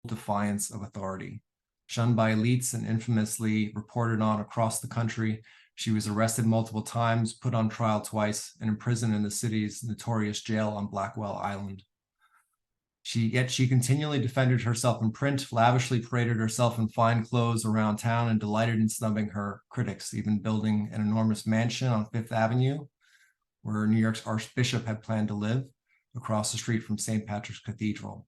defiance of authority. Shunned by elites and infamously reported on across the country, she was arrested multiple times, put on trial twice, and imprisoned in the city's notorious jail on Blackwell Island. Yet she continually defended herself in print, lavishly paraded herself in fine clothes around town, and delighted in snubbing her critics, even building an enormous mansion on Fifth Avenue, where New York's Archbishop had planned to live, across the street from St. Patrick's Cathedral.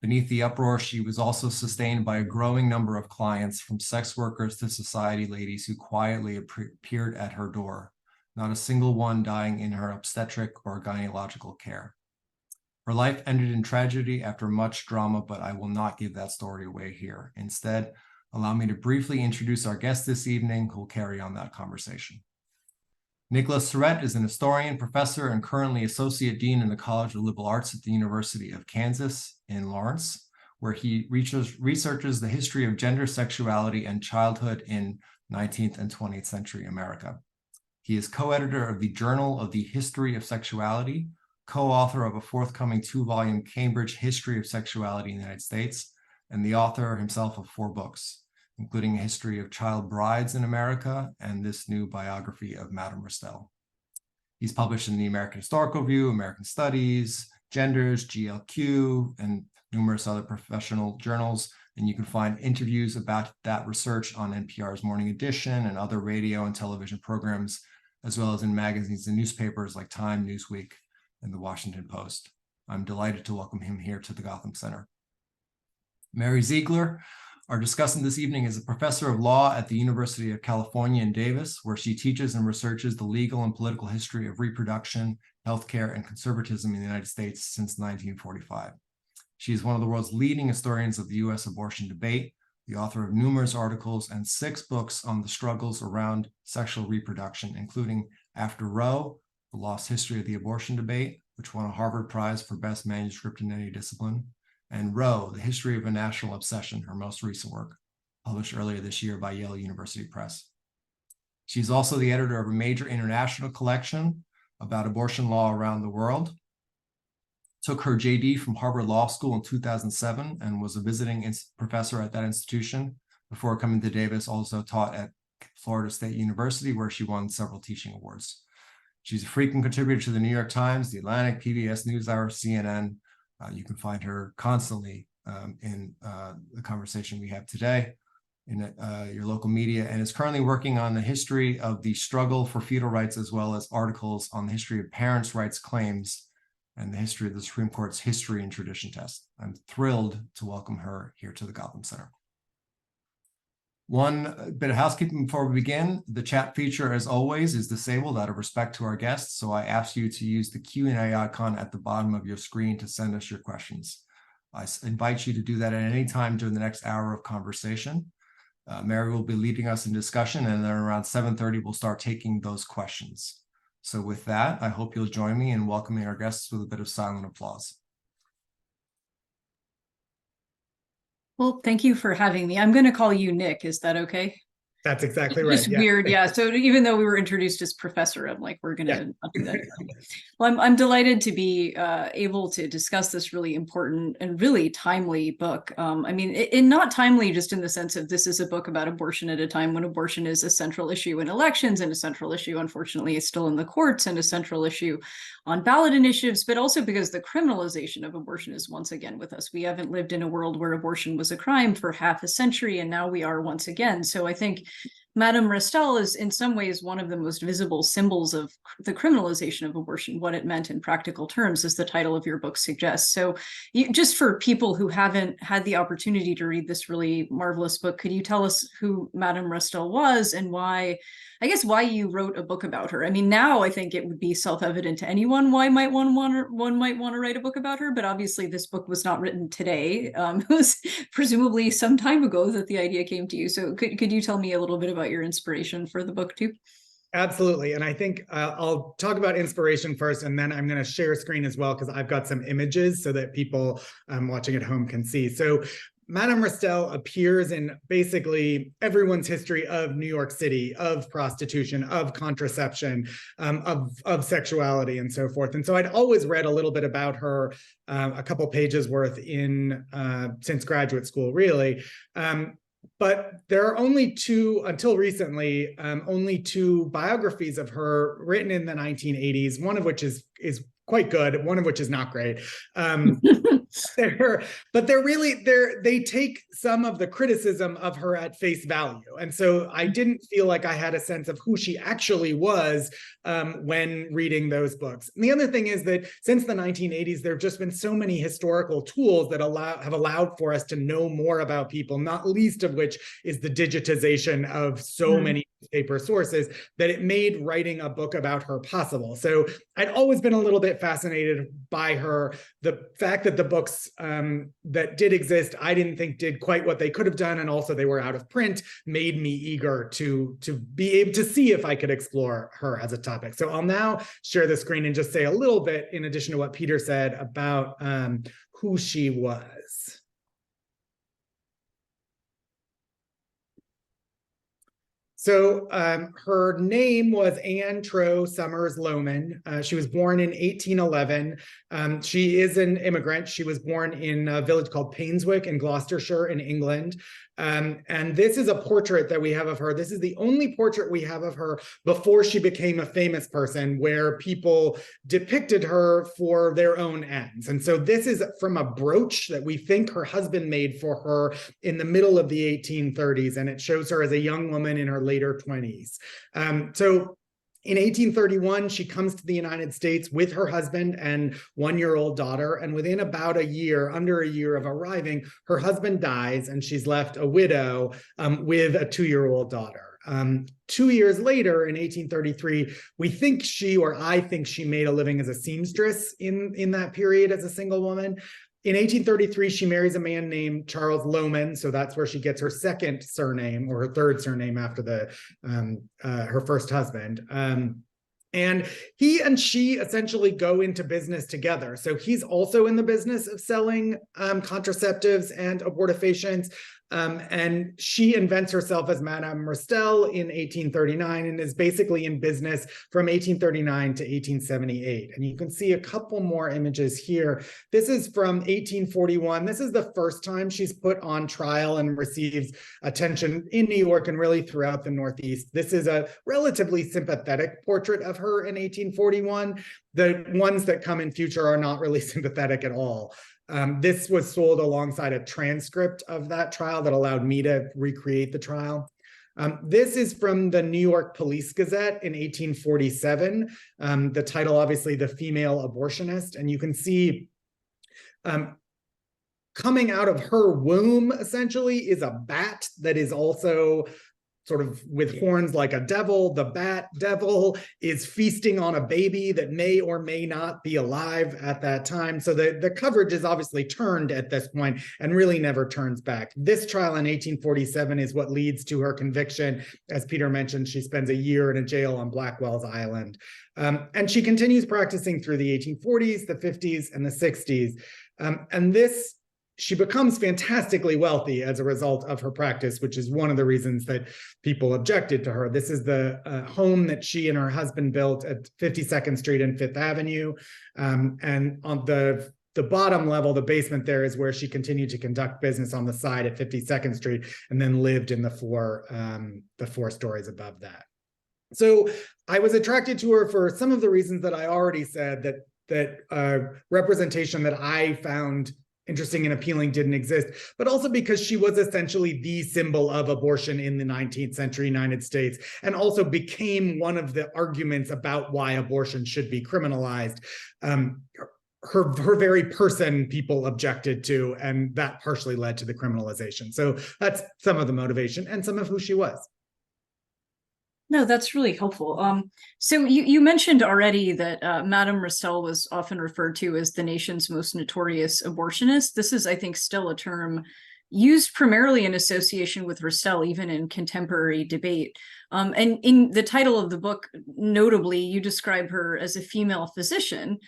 Beneath the uproar, she was also sustained by a growing number of clients, from sex workers to society ladies who quietly appeared at her door, not a single one dying in her obstetric or gynecological care. Her life ended in tragedy after much drama, but I will not give that story away here. Instead, allow me to briefly introduce our guest this evening, who will carry on that conversation. Nicholas Syrett is an historian, professor, and currently associate dean in the College of Liberal Arts at the University of Kansas in Lawrence, where he researches the history of gender, sexuality, and childhood in 19th and 20th century America. He is co-editor of the Journal of the History of Sexuality, co-author of a forthcoming 2-volume Cambridge History of Sexuality in the United States, and the author himself of 4 books, including a history of child brides in America and this new biography of Madame Restell. He's published in the American Historical Review, American Studies, Genders, GLQ, and numerous other professional journals. And you can find interviews about that research on NPR's Morning Edition and other radio and television programs, as well as in magazines and newspapers like Time, Newsweek, and the Washington Post. I'm delighted to welcome him here to the Gotham Center. Mary Ziegler, our discussant this evening, is a professor of law at the University of California in Davis, where she teaches and researches the legal and political history of reproduction, healthcare, and conservatism in the United States since 1945. She is one of the world's leading historians of the U.S. abortion debate, the author of numerous articles and 6 books on the struggles around sexual reproduction, including After Roe, The Lost History of the Abortion Debate, which won a Harvard Prize for Best Manuscript in any discipline, and Roe, The History of a National Obsession, her most recent work, published earlier this year by Yale University Press. She's also the editor of a major international collection about abortion law around the world, took her JD from Harvard Law School in 2007 and was a visiting professor at that institution. Before coming to Davis, also taught at Florida State University, where she won several teaching awards. She's a frequent contributor to the New York Times, The Atlantic, PBS NewsHour, CNN. You can find her constantly in the conversation we have today in your local media, and is currently working on the history of the struggle for fetal rights, as well as articles on the history of parents' rights claims and the history of the Supreme Court's history and tradition test. I'm thrilled to welcome her here to the Gotham Center. One bit of housekeeping before we begin. The chat feature, as always, is disabled out of respect to our guests, so I ask you to use the Q&A icon at the bottom of your screen to send us your questions. I invite you to do that at any time during the next hour of conversation. Mary will be leading us in discussion, and then around 7:30, we'll start taking those questions. So with that, I hope you'll join me in welcoming our guests with a bit of silent applause. Well, thank you for having me. I'm going to call you Nick. Is that okay? That's exactly right. Just weird, yeah. So even though we were introduced as professor, I'm like, we're going to not do that. Well, I'm delighted to be able to discuss this really important and really timely book. I mean, not timely just in the sense of this is a book about abortion at a time when abortion is a central issue in elections, and a central issue, unfortunately, is still in the courts, and a central issue on ballot initiatives, but also because the criminalization of abortion is once again with us. We haven't lived in a world where abortion was a crime for half a century, and now we are once again. So I think Madame Restell is in some ways one of the most visible symbols of the criminalization of abortion, what it meant in practical terms, as the title of your book suggests. So just for people who haven't had the opportunity to read this really marvelous book, could you tell us who Madame Restell was and why, I guess, why you wrote a book about her? I mean, now I think it would be self-evident to anyone why one might want to write a book about her, but obviously this book was not written today. It was presumably some time ago that the idea came to you. So could you tell me a little bit about your inspiration for the book too? Absolutely. And I think I'll talk about inspiration first, and then I'm going to share screen as well, because I've got some images so that people watching at home can see. So Madame Restell appears in basically everyone's history of New York City, of prostitution, of contraception, of sexuality, and so forth. And so I'd always read a little bit about her, a couple pages worth in since graduate school, really. But there are only two, until recently, only two biographies of her written in the 1980s, one of which is quite good, one of which is not great. They take some of the criticism of her at face value. And so I didn't feel like I had a sense of who she actually was when reading those books. And the other thing is that since the 1980s, there have just been so many historical tools that have allowed for us to know more about people, not least of which is the digitization of so many newspaper sources, that it made writing a book about her possible. So I'd always been a little bit fascinated by her. The fact that the books that did exist, I didn't think did quite what they could have done, and also they were out of print, made me eager to be able to see if I could explore her as a topic. So I'll now share the screen and just say a little bit, in addition to what Peter said, about who she was. So her name was Anne Trow Summers Lohman. She was born in 1811. She is an immigrant. She was born in a village called Painswick in Gloucestershire in England. And this is a portrait that we have of her. This is the only portrait we have of her before she became a famous person, where people depicted her for their own ends. And so this is from a brooch that we think her husband made for her in the middle of the 1830s. And it shows her as a young woman in her later 20s. So in 1831, she comes to the United States with her husband and one-year-old daughter. And within about a year, under a year of arriving, her husband dies and she's left a widow with a 2-year-old daughter. 2 years later, in 1833, I think she made a living as a seamstress in that period as a single woman. In 1833, she marries a man named Charles Lohman, so that's where she gets her second surname, or her third surname after her first husband. And he and she essentially go into business together. So he's also in the business of selling contraceptives and abortifacients. And she invents herself as Madame Restell in 1839 and is basically in business from 1839 to 1878. And you can see a couple more images here. This is from 1841. This is the first time she's put on trial and receives attention in New York and really throughout the Northeast. This is a relatively sympathetic portrait of her in 1841. The ones that come in future are not really sympathetic at all. This was sold alongside a transcript of that trial that allowed me to recreate the trial. This is from the New York Police Gazette in 1847. The title, obviously, The Female Abortionist. And you can see coming out of her womb, essentially, is a bat that is also sort of with horns like a devil. The bat devil is feasting on a baby that may or may not be alive at that time. So the coverage is obviously turned at this point and really never turns back. This trial in 1847 is what leads to her conviction. As Peter mentioned, she spends a year in a jail on Blackwell's Island. And she continues practicing through the 1840s, the 50s, and the 60s. She becomes fantastically wealthy as a result of her practice, which is one of the reasons that people objected to her. This is the home that she and her husband built at 52nd Street and Fifth Avenue. And on the bottom level, the basement there, is where she continued to conduct business on the side at 52nd Street and then lived in the four stories above that. So I was attracted to her for some of the reasons that I already said, that representation that I found interesting and appealing didn't exist, but also because she was essentially the symbol of abortion in the 19th century United States, and also became one of the arguments about why abortion should be criminalized. Her very person people objected to, and that partially led to the criminalization. So that's some of the motivation and some of who she was. No, that's really helpful. So you mentioned already that Madame Restell was often referred to as the nation's most notorious abortionist. This is, I think, still a term used primarily in association with Restell, even in contemporary debate. And in the title of the book, notably, you describe her as a female physician.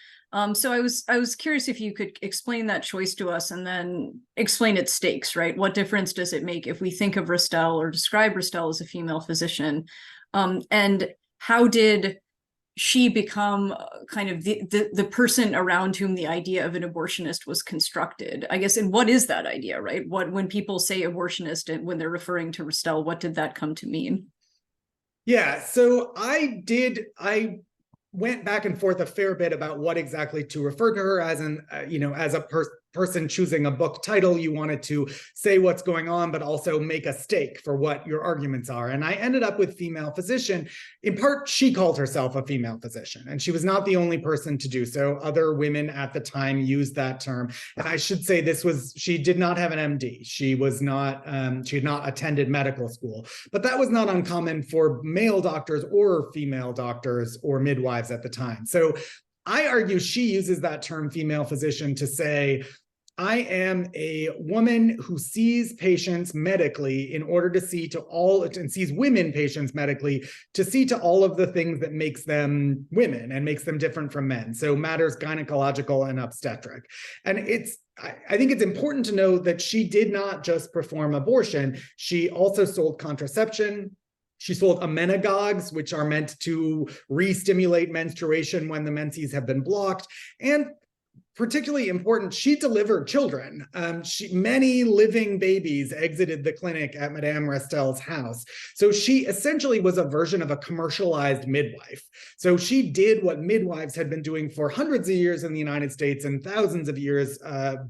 So I was curious if you could explain that choice to us and then explain its stakes, right? What difference does it make if we think of Restell or describe Restell as a female physician? And how did she become kind of the person around whom the idea of an abortionist was constructed, I guess? And what is that idea, right? When people say abortionist and when they're referring to Restell, what did that come to mean? Yeah, so I went back and forth a fair bit about what exactly to refer to her as, as a person choosing a book title. You wanted to say what's going on, but also make a stake for what your arguments are. And I ended up with female physician. In part, she called herself a female physician, and she was not the only person to do so. Other women at the time used that term. And I should say she did not have an MD. She had not attended medical school, but that was not uncommon for male doctors or female doctors or midwives at the time. So I argue she uses that term female physician to say, I am a woman who sees patients medically in order to see to all, and sees women patients medically to see to all of the things that makes them women and makes them different from men. So matters gynecological and obstetric. And I think it's important to know that she did not just perform abortion. She also sold contraception. She sold amenagogues, which are meant to re-stimulate menstruation when the menses have been blocked. And particularly important, she delivered children. Many living babies exited the clinic at Madame Restell's house. So she essentially was a version of a commercialized midwife. So she did what midwives had been doing for hundreds of years in the United States and thousands of years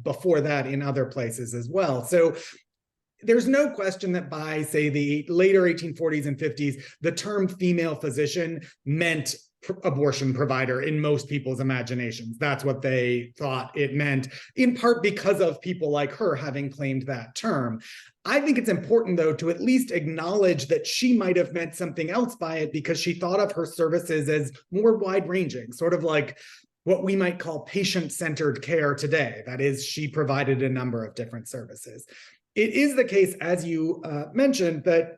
before that in other places as well. So there's no question that by, say, the later 1840s and 50s, the term female physician meant abortion provider in most people's imaginations. That's what they thought it meant, in part because of people like her having claimed that term. I think it's important, though, to at least acknowledge that she might have meant something else by it, because she thought of her services as more wide-ranging, sort of like what we might call patient-centered care today. That is, she provided a number of different services. It is the case, as you mentioned, that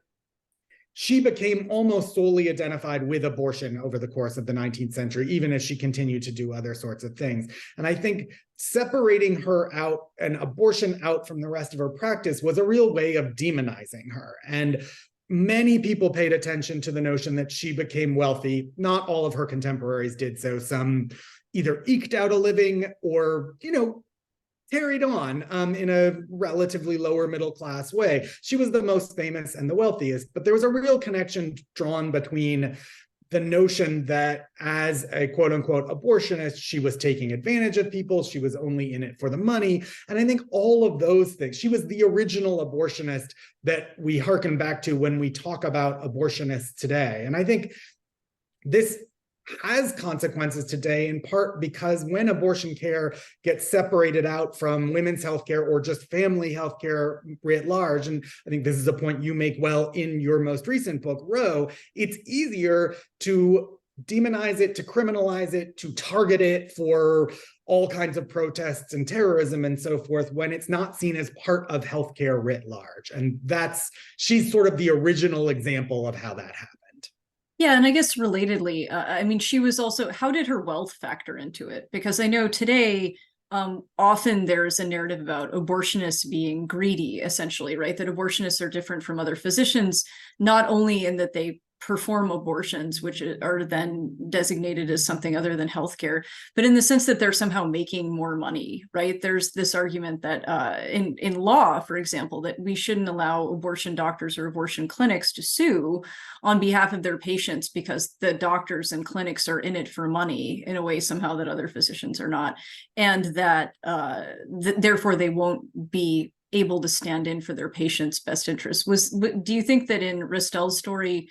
she became almost solely identified with abortion over the course of the 19th century, even as she continued to do other sorts of things. And I think separating her out and abortion out from the rest of her practice was a real way of demonizing her. And many people paid attention to the notion that she became wealthy. Not all of her contemporaries did so. Some either eked out a living or, carried on in a relatively lower middle class way. She was the most famous and the wealthiest, but there was a real connection drawn between the notion that as a quote unquote abortionist, she was taking advantage of people. She was only in it for the money. And I think all of those things, she was the original abortionist that we hearken back to when we talk about abortionists today. And I think this has consequences today, in part because when abortion care gets separated out from women's healthcare or just family healthcare writ large, and I think this is a point you make well in your most recent book, Roe, it's easier to demonize it, to criminalize it, to target it for all kinds of protests and terrorism and so forth when it's not seen as part of healthcare writ large. And she's sort of the original example of how that happened. Yeah, and I guess relatedly, I mean, she was also, how did her wealth factor into it? Because I know today, often there's a narrative about abortionists being greedy, essentially, right? That abortionists are different from other physicians, not only in that they perform abortions, which are then designated as something other than healthcare, but in the sense that they're somehow making more money, right? There's this argument that in law, for example, that we shouldn't allow abortion doctors or abortion clinics to sue on behalf of their patients because the doctors and clinics are in it for money in a way somehow that other physicians are not, and that therefore they won't be able to stand in for their patients' best interests. Do you think that in Restell's story,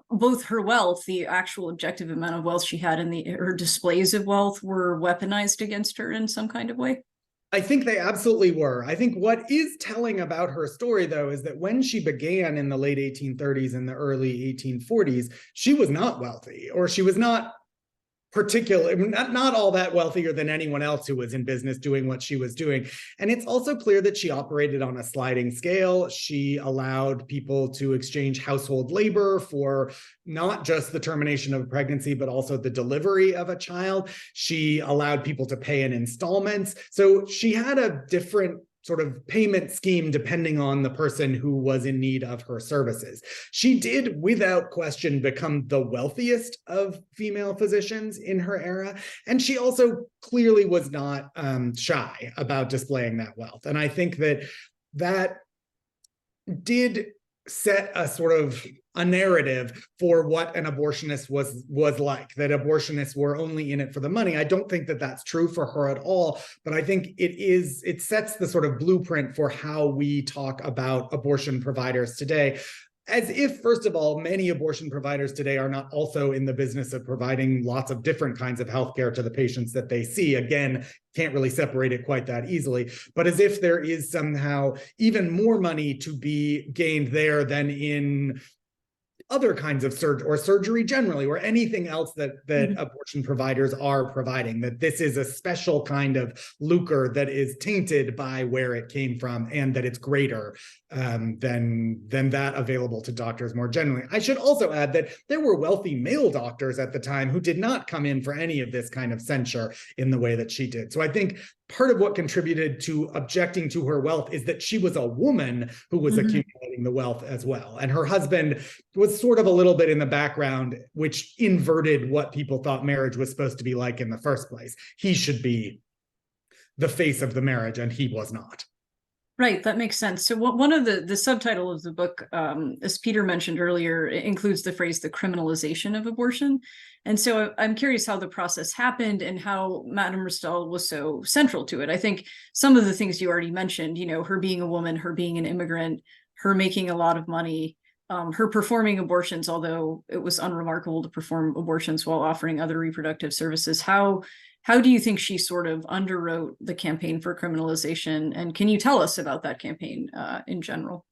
both her wealth, the actual objective amount of wealth she had, and her displays of wealth were weaponized against her in some kind of way? I think they absolutely were. I think what is telling about her story, though, is that when she began in the late 1830s and the early 1840s, she was not wealthy, or she was not particularly not all that wealthier than anyone else who was in business doing what she was doing. And it's also clear that she operated on a sliding scale. She allowed people to exchange household labor for not just the termination of a pregnancy, but also the delivery of a child. She allowed people to pay in installments. So she had a different sort of payment scheme depending on the person who was in need of her services. She did, without question, become the wealthiest of female physicians in her era. And she also clearly was not shy about displaying that wealth. And I think that that did set a sort of a narrative for what an abortionist was like, that abortionists were only in it for the money. I don't think that that's true for her at all, but I think it sets the sort of blueprint for how we talk about abortion providers today. As if, first of all, many abortion providers today are not also in the business of providing lots of different kinds of healthcare to the patients that they see. Again, can't really separate it quite that easily, but as if there is somehow even more money to be gained there than in other kinds of surgery generally, or anything else that abortion providers are providing, that this is a special kind of lucre that is tainted by where it came from, and that it's greater than that available to doctors more generally. I should also add that there were wealthy male doctors at the time who did not come in for any of this kind of censure in the way that she did. So I think part of what contributed to objecting to her wealth is that she was a woman who was accumulating the wealth as well. And her husband was sort of a little bit in the background, which inverted what people thought marriage was supposed to be like in the first place. He should be the face of the marriage, and he was not. Right, that makes sense. So one of the subtitle of the book, as Peter mentioned earlier, includes the phrase, the criminalization of abortion. And so I'm curious how the process happened and how Madame Restell was so central to it. I think some of the things you already mentioned, you know, her being a woman, her being an immigrant, her making a lot of money, her performing abortions, although it was unremarkable to perform abortions while offering other reproductive services. How do you think she sort of underwrote the campaign for criminalization? And can you tell us about that campaign in general?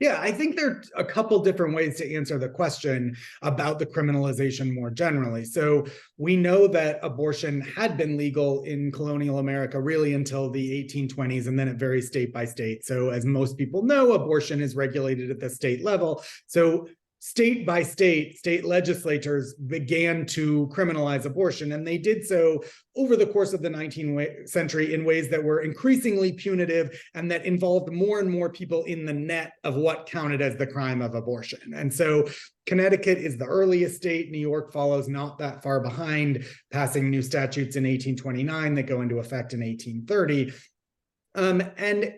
Yeah, I think there are a couple different ways to answer the question about the criminalization more generally. So we know that abortion had been legal in colonial America really until the 1820s, and then it varies state by state. So as most people know, abortion is regulated at the state level. So state by state, state legislatures began to criminalize abortion, and they did so over the course of the 19th century in ways that were increasingly punitive and that involved more and more people in the net of what counted as the crime of abortion. And so Connecticut is the earliest state. New York follows not that far behind, passing new statutes in 1829 that go into effect in 1830. And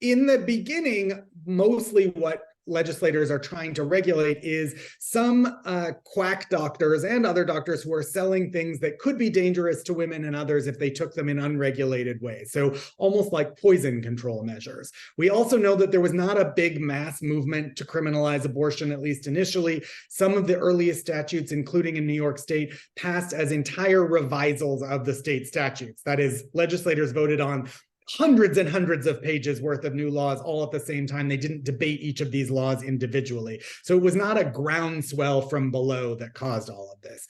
in the beginning, mostly what legislators are trying to regulate is some quack doctors and other doctors who are selling things that could be dangerous to women and others if they took them in unregulated ways. So almost like poison control measures. We also know that there was not a big mass movement to criminalize abortion, at least initially. Some of the earliest statutes, including in New York State, passed as entire revisals of the state statutes. That is, legislators voted on hundreds and hundreds of pages worth of new laws all at the same time. They didn't debate each of these laws individually. So it was not a groundswell from below that caused all of this.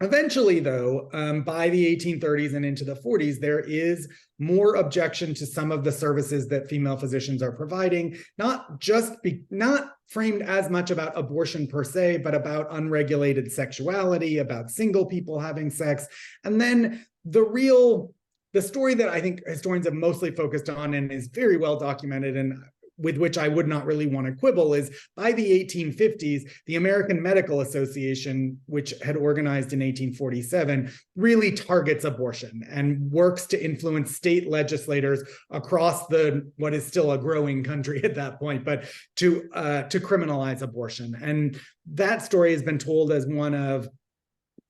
Eventually, though, by the 1830s and into the 40s, there is more objection to some of the services that female physicians are providing, not framed as much about abortion per se, but about unregulated sexuality, about single people having sex. And then the story that I think historians have mostly focused on and is very well documented and with which I would not really want to quibble is by the 1850s, the American Medical Association, which had organized in 1847, really targets abortion and works to influence state legislators across what is still a growing country at that point, but to criminalize abortion. And that story has been told as one of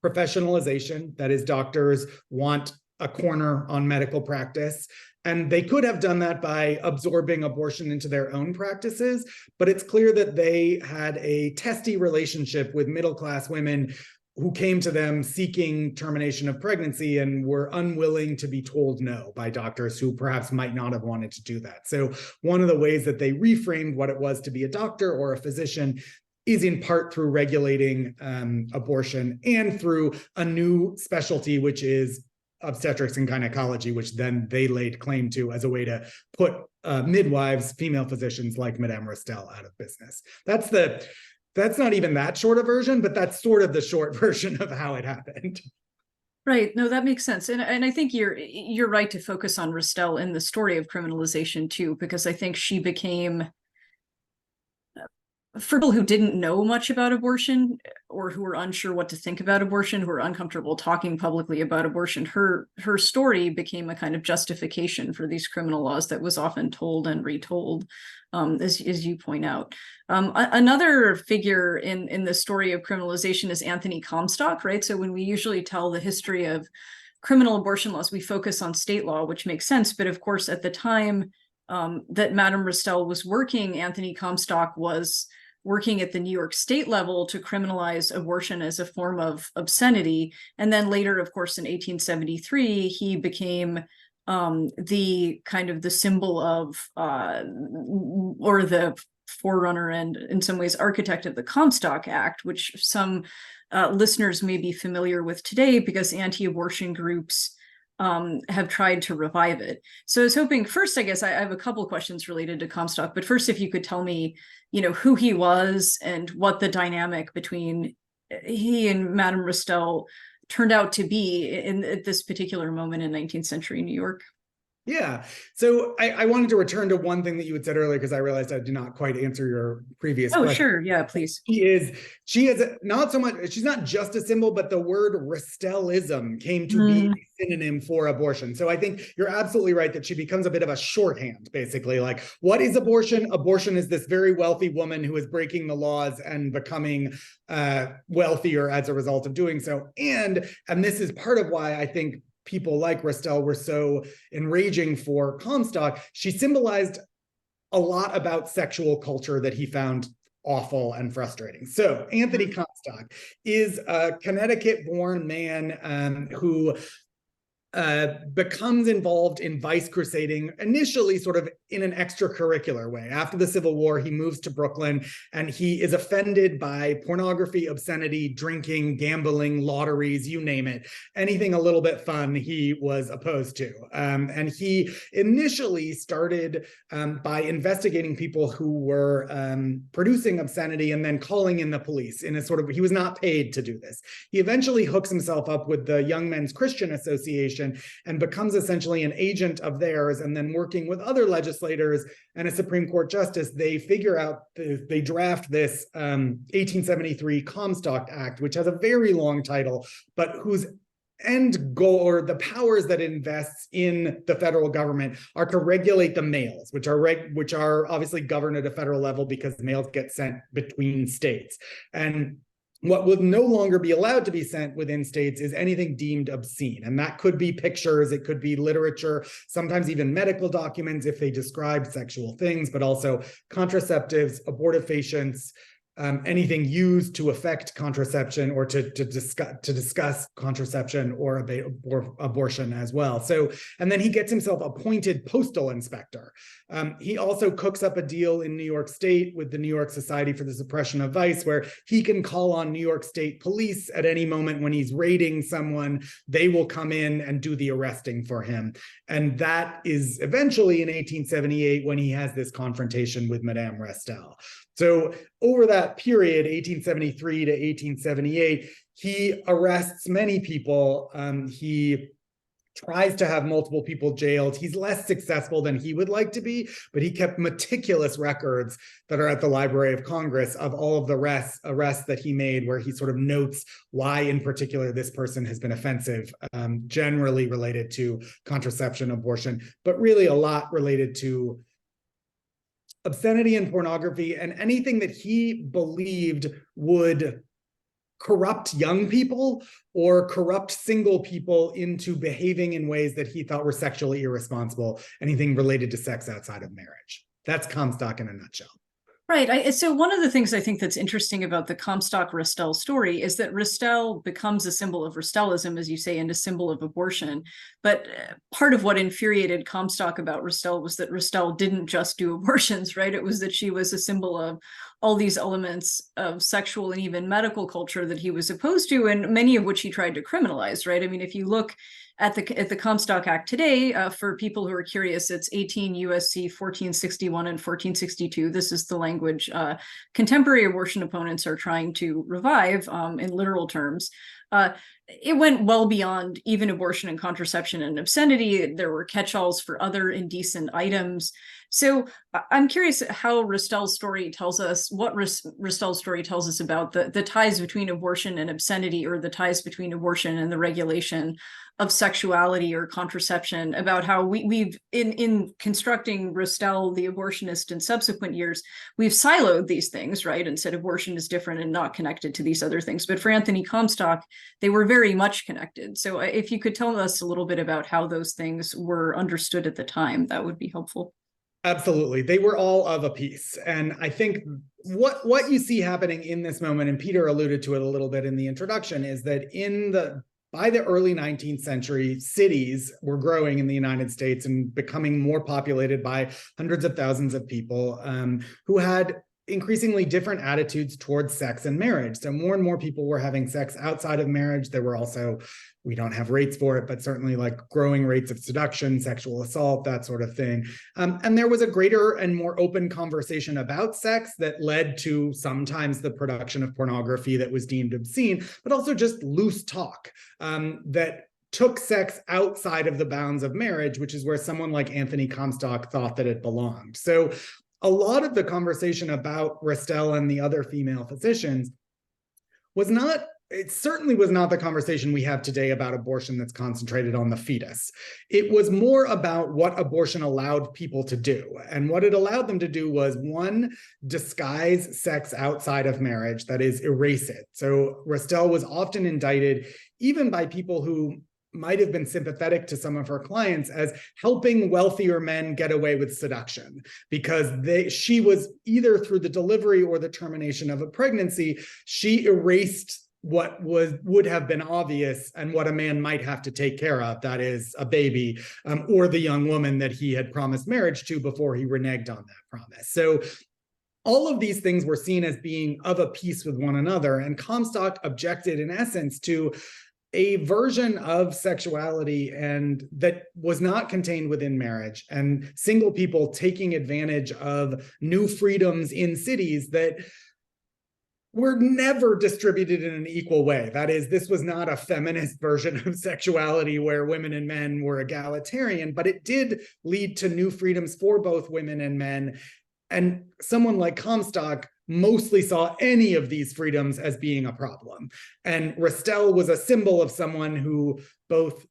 professionalization, that is, doctors want a corner on medical practice. And they could have done that by absorbing abortion into their own practices, but it's clear that they had a testy relationship with middle-class women who came to them seeking termination of pregnancy and were unwilling to be told no by doctors who perhaps might not have wanted to do that. So one of the ways that they reframed what it was to be a doctor or a physician is in part through regulating abortion and through a new specialty, which is obstetrics and gynecology, which then they laid claim to as a way to put midwives, female physicians like Madame Restell, out of business. That's not even that short a version, but that's sort of the short version of how it happened. Right. No, that makes sense. And I think you're right to focus on Restell in the story of criminalization too, because I think she became, for people who didn't know much about abortion or who were unsure what to think about abortion, who were uncomfortable talking publicly about abortion, her story became a kind of justification for these criminal laws that was often told and retold, as you point out. Another figure in the story of criminalization is Anthony Comstock, right? So when we usually tell the history of criminal abortion laws, we focus on state law, which makes sense. But of course, at the time that Madame Restell was working, Anthony Comstock was working at the New York state level to criminalize abortion as a form of obscenity. And then later, of course, in 1873, he became the kind of the symbol of, or the forerunner and in some ways architect of the Comstock Act, which some listeners may be familiar with today because anti-abortion groups have tried to revive it. So I was hoping first, I guess I have a couple of questions related to Comstock, but first, if you could tell me, who he was and what the dynamic between he and Madame Restell turned out to be at this particular moment in 19th century New York. Yeah. So I wanted to return to one thing that you had said earlier, because I realized I did not quite answer your previous question. Sure. Yeah, please. She is not so much, she's not just a symbol, but the word Restellism came to be a synonym for abortion. So I think you're absolutely right that she becomes a bit of a shorthand, basically. Like, what is abortion? Abortion is this very wealthy woman who is breaking the laws and becoming wealthier as a result of doing so. And this is part of why I think people like Restell were so enraging for Comstock. She symbolized a lot about sexual culture that he found awful and frustrating. So Anthony Comstock is a Connecticut-born man who becomes involved in vice crusading, initially sort of in an extracurricular way. After the Civil War, he moves to Brooklyn, and he is offended by pornography, obscenity, drinking, gambling, lotteries, you name it. Anything a little bit fun, he was opposed to. And he initially started by investigating people who were producing obscenity and then calling in the police in a sort of, he was not paid to do this. He eventually hooks himself up with the Young Men's Christian Association and becomes essentially an agent of theirs, and then working with other legislators and a Supreme Court justice, they figure out, they draft this 1873 Comstock Act, which has a very long title, but whose end goal, or the powers that it invests in the federal government, are to regulate the mails, which are obviously governed at a federal level because mails get sent between states. And what would no longer be allowed to be sent within states is anything deemed obscene. And that could be pictures, it could be literature, sometimes even medical documents if they describe sexual things, but also contraceptives, abortifacients, anything used to affect contraception or to discuss contraception or abortion as well. So, and then he gets himself appointed postal inspector. He also cooks up a deal in New York State with the New York Society for the Suppression of Vice, where he can call on New York State police at any moment when he's raiding someone. They will come in and do the arresting for him. And that is eventually in 1878 when he has this confrontation with Madame Restell. So over that period, 1873 to 1878, he arrests many people. He tries to have multiple people jailed. He's less successful than he would like to be, but he kept meticulous records that are at the Library of Congress of all of the arrests that he made, where he sort of notes why in particular this person has been offensive, generally related to contraception, abortion, but really a lot related to obscenity and pornography and anything that he believed would corrupt young people or corrupt single people into behaving in ways that he thought were sexually irresponsible, anything related to sex outside of marriage. That's Comstock in a nutshell. Right. So one of the things I think that's interesting about the Comstock-Restell story is that Restell becomes a symbol of Restellism, as you say, and a symbol of abortion. But part of what infuriated Comstock about Restell was that Restell didn't just do abortions, right? It was that she was a symbol of all these elements of sexual and even medical culture that he was opposed to, and many of which he tried to criminalize, right? I mean, if you look at the Comstock Act today, for people who are curious, it's 18 USC 1461 and 1462. This is the language contemporary abortion opponents are trying to revive in literal terms. It went well beyond even abortion and contraception and obscenity. There were catch-alls for other indecent items. So I'm curious how Restell's story tells us, what Restell's story tells us about the ties between abortion and obscenity, or the ties between abortion and the regulation of sexuality or contraception, about how we've in constructing Restell, the abortionist, in subsequent years, we've siloed these things, right, and said abortion is different and not connected to these other things. But for Anthony Comstock, they were very much connected. So if you could tell us a little bit about how those things were understood at the time, that would be helpful. Absolutely. They were all of a piece. And I think what you see happening in this moment, and Peter alluded to it a little bit in the introduction, is that by the early 19th century, cities were growing in the United States and becoming more populated by hundreds of thousands of people who had increasingly different attitudes towards sex and marriage. So more and more people were having sex outside of marriage. There were also, we don't have rates for it, but certainly like growing rates of seduction, sexual assault, that sort of thing. And there was a greater and more open conversation about sex that led to sometimes the production of pornography that was deemed obscene, but also just loose talk that took sex outside of the bounds of marriage, which is where someone like Anthony Comstock thought that it belonged. So a lot of the conversation about Restell and the other female physicians it certainly was not the conversation we have today about abortion that's concentrated on the fetus. It was more about what abortion allowed people to do. And what it allowed them to do was, one, disguise sex outside of marriage, that is, erase it. So Restell was often indicted, even by people who might have been sympathetic to some of her clients, as helping wealthier men get away with seduction, because she was, either through the delivery or the termination of a pregnancy, she erased what would have been obvious and what a man might have to take care of, that is, a baby, or the young woman that he had promised marriage to before he reneged on that promise. So all of these things were seen as being of a piece with one another, and Comstock objected, in essence, to a version of sexuality and that was not contained within marriage, and single people taking advantage of new freedoms in cities that were never distributed in an equal way. That is, this was not a feminist version of sexuality where women and men were egalitarian, but it did lead to new freedoms for both women and men. And someone like Comstock mostly saw any of these freedoms as being a problem. And Restell was a symbol of someone who both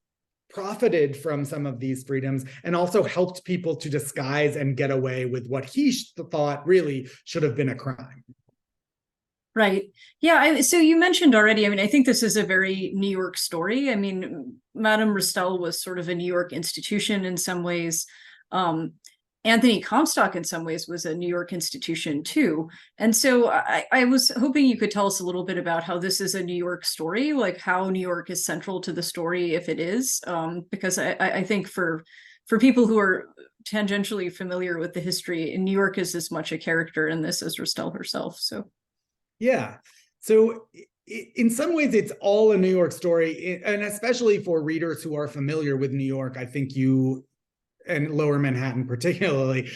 profited from some of these freedoms and also helped people to disguise and get away with what he thought really should have been a crime. Right. Yeah. So you mentioned already, I mean, I think this is a very New York story. I mean, Madame Restell was sort of a New York institution in some ways. Anthony Comstock, in some ways, was a New York institution too. And so I was hoping you could tell us a little bit about how this is a New York story, like how New York is central to the story, if it is, because I think for people who are tangentially familiar with the history, New York is as much a character in this as Restell herself. So. Yeah. So in some ways, it's all a New York story, and especially for readers who are familiar with New York, I think and Lower Manhattan particularly,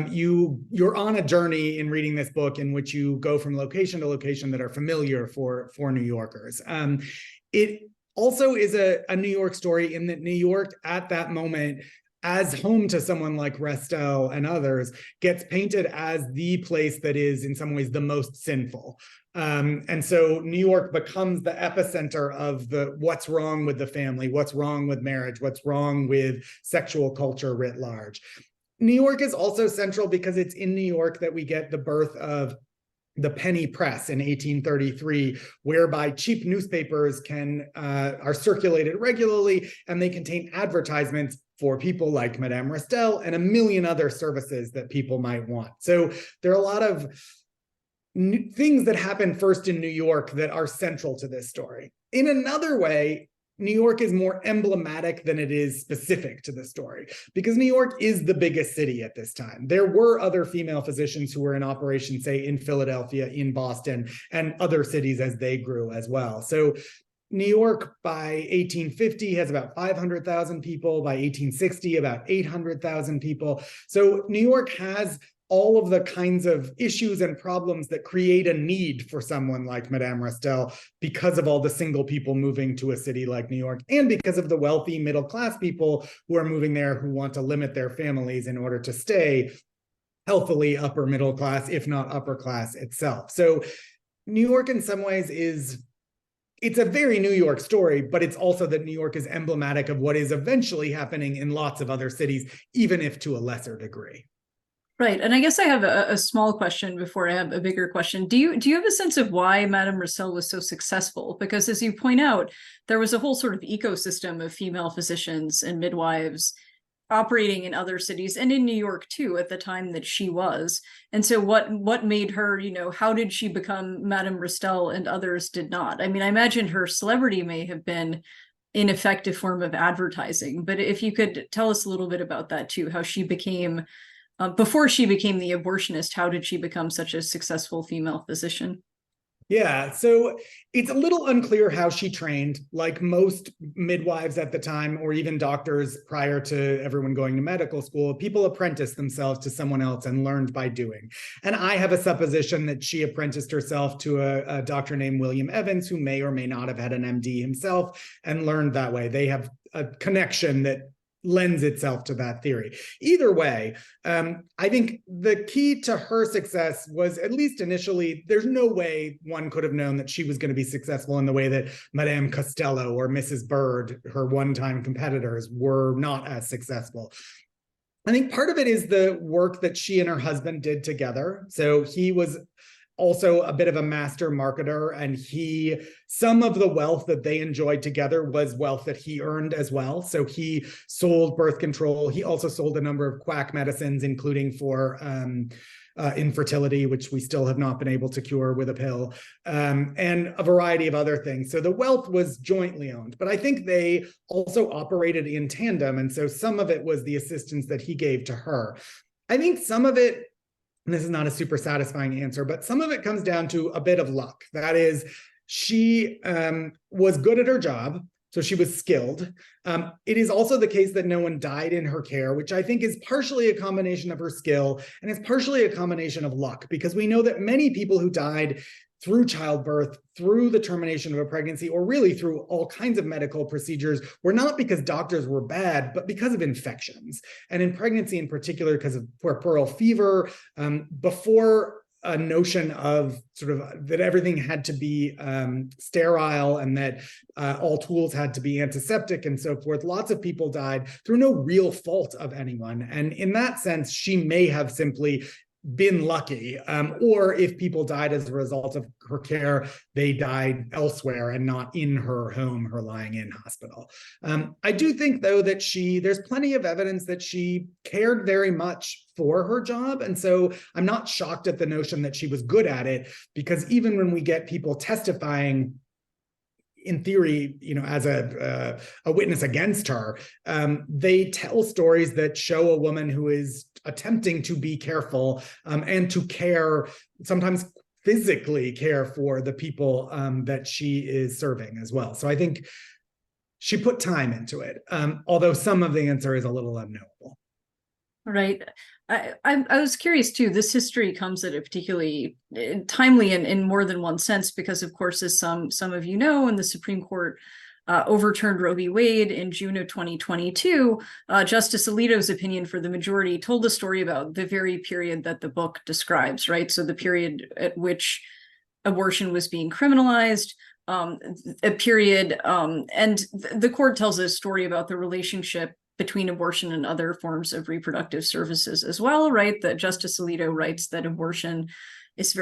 you're on a journey in reading this book in which you go from location to location that are familiar for New Yorkers. It also is a New York story in that New York at that moment, as home to someone like Restell and others, gets painted as the place that is in some ways the most sinful. And so New York becomes the epicenter of what's wrong with the family, what's wrong with marriage, what's wrong with sexual culture writ large. New York is also central because it's in New York that we get the birth of the penny press in 1833, whereby cheap newspapers are circulated regularly, and they contain advertisements for people like Madame Restell and a million other services that people might want. So there are a lot of things that happen first in New York that are central to this story. In another way, New York is more emblematic than it is specific to the story, because New York is the biggest city at this time. There were other female physicians who were in operation, say in Philadelphia, in Boston, and other cities as they grew as well. So New York by 1850 has about 500,000 people, by 1860 about 800,000 people. So New York has all of the kinds of issues and problems that create a need for someone like Madame Restell, because of all the single people moving to a city like New York, and because of the wealthy middle-class people who are moving there who want to limit their families in order to stay healthily upper middle class, if not upper class itself. So New York in some ways it's a very New York story, but it's also that New York is emblematic of what is eventually happening in lots of other cities, even if to a lesser degree. Right. And I guess I have a small question before I have a bigger question. Do you have a sense of why Madame Restell was so successful? Because as you point out, there was a whole sort of ecosystem of female physicians and midwives operating in other cities and in New York too at the time that she was. And so what made her, you know, how did she become Madame Restell and others did not? I mean, I imagine her celebrity may have been an effective form of advertising, but if you could tell us a little bit about that too, how she became before she became the abortionist, how did she become such a successful female physician? Yeah, so it's a little unclear how she trained. Like most midwives at the time, or even doctors prior to everyone going to medical school, people apprenticed themselves to someone else and learned by doing. And I have a supposition that she apprenticed herself to a doctor named William Evans, who may or may not have had an MD himself, and learned that way. They have a connection that lends itself to that theory. Either way, I think the key to her success was, at least initially, there's no way one could have known that she was going to be successful in the way that Madame Costello or Mrs. Bird, her one-time competitors, were not as successful. I think part of it is the work that she and her husband did together. So he was also a bit of a master marketer, and some of the wealth that they enjoyed together was wealth that he earned as well. So he sold birth control. He also sold a number of quack medicines, including for infertility, which we still have not been able to cure with a pill, and a variety of other things. So the wealth was jointly owned, but I think they also operated in tandem. And so some of it was the assistance that he gave to her. I think some of it, and this is not a super satisfying answer, but some of it comes down to a bit of luck. That is, she was good at her job, so she was skilled. It is also the case that no one died in her care, which I think is partially a combination of her skill, and it's partially a combination of luck, because we know that many people who died through childbirth, through the termination of a pregnancy, or really through all kinds of medical procedures, were not because doctors were bad, but because of infections. And in pregnancy in particular, because of puerperal fever, before a notion of sort of that everything had to be sterile, and that all tools had to be antiseptic and so forth, lots of people died through no real fault of anyone. And in that sense, she may have simply been lucky, or if people died as a result of her care, they died elsewhere and not in her home, her lying in hospital. I do think, though, that there's plenty of evidence that she cared very much for her job. And so I'm not shocked at the notion that she was good at it, because even when we get people testifying in theory, you know, as a witness against her, they tell stories that show a woman who is attempting to be careful and to care, sometimes physically care for the people that she is serving as well. So I think she put time into it, although some of the answer is a little unknowable. Right. I was curious too. This history comes at a particularly timely in more than one sense, because of course, as some of you know, when the Supreme Court overturned Roe v. Wade in June of 2022, Justice Alito's opinion for the majority told the story about the very period that the book describes, right? So the period at which abortion was being criminalized, a period, and the court tells a story about the relationship between abortion and other forms of reproductive services as well, right? That Justice Alito writes that abortion is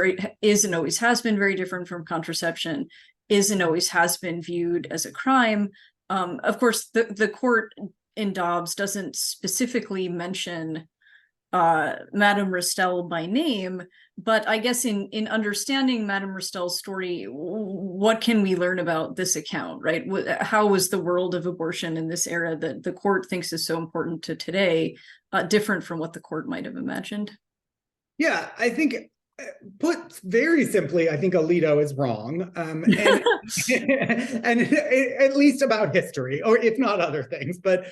and always has been very different from contraception, is and always has been viewed as a crime. Of course, the court in Dobbs doesn't specifically mention Madame Restell by name, but I guess in understanding Madame Restell's story, what can we learn about this account, right? How was the world of abortion in this era that the court thinks is so important to today different from what the court might have imagined? Yeah, I think, put very simply, I think Alito is wrong, and at least about history, or if not other things. But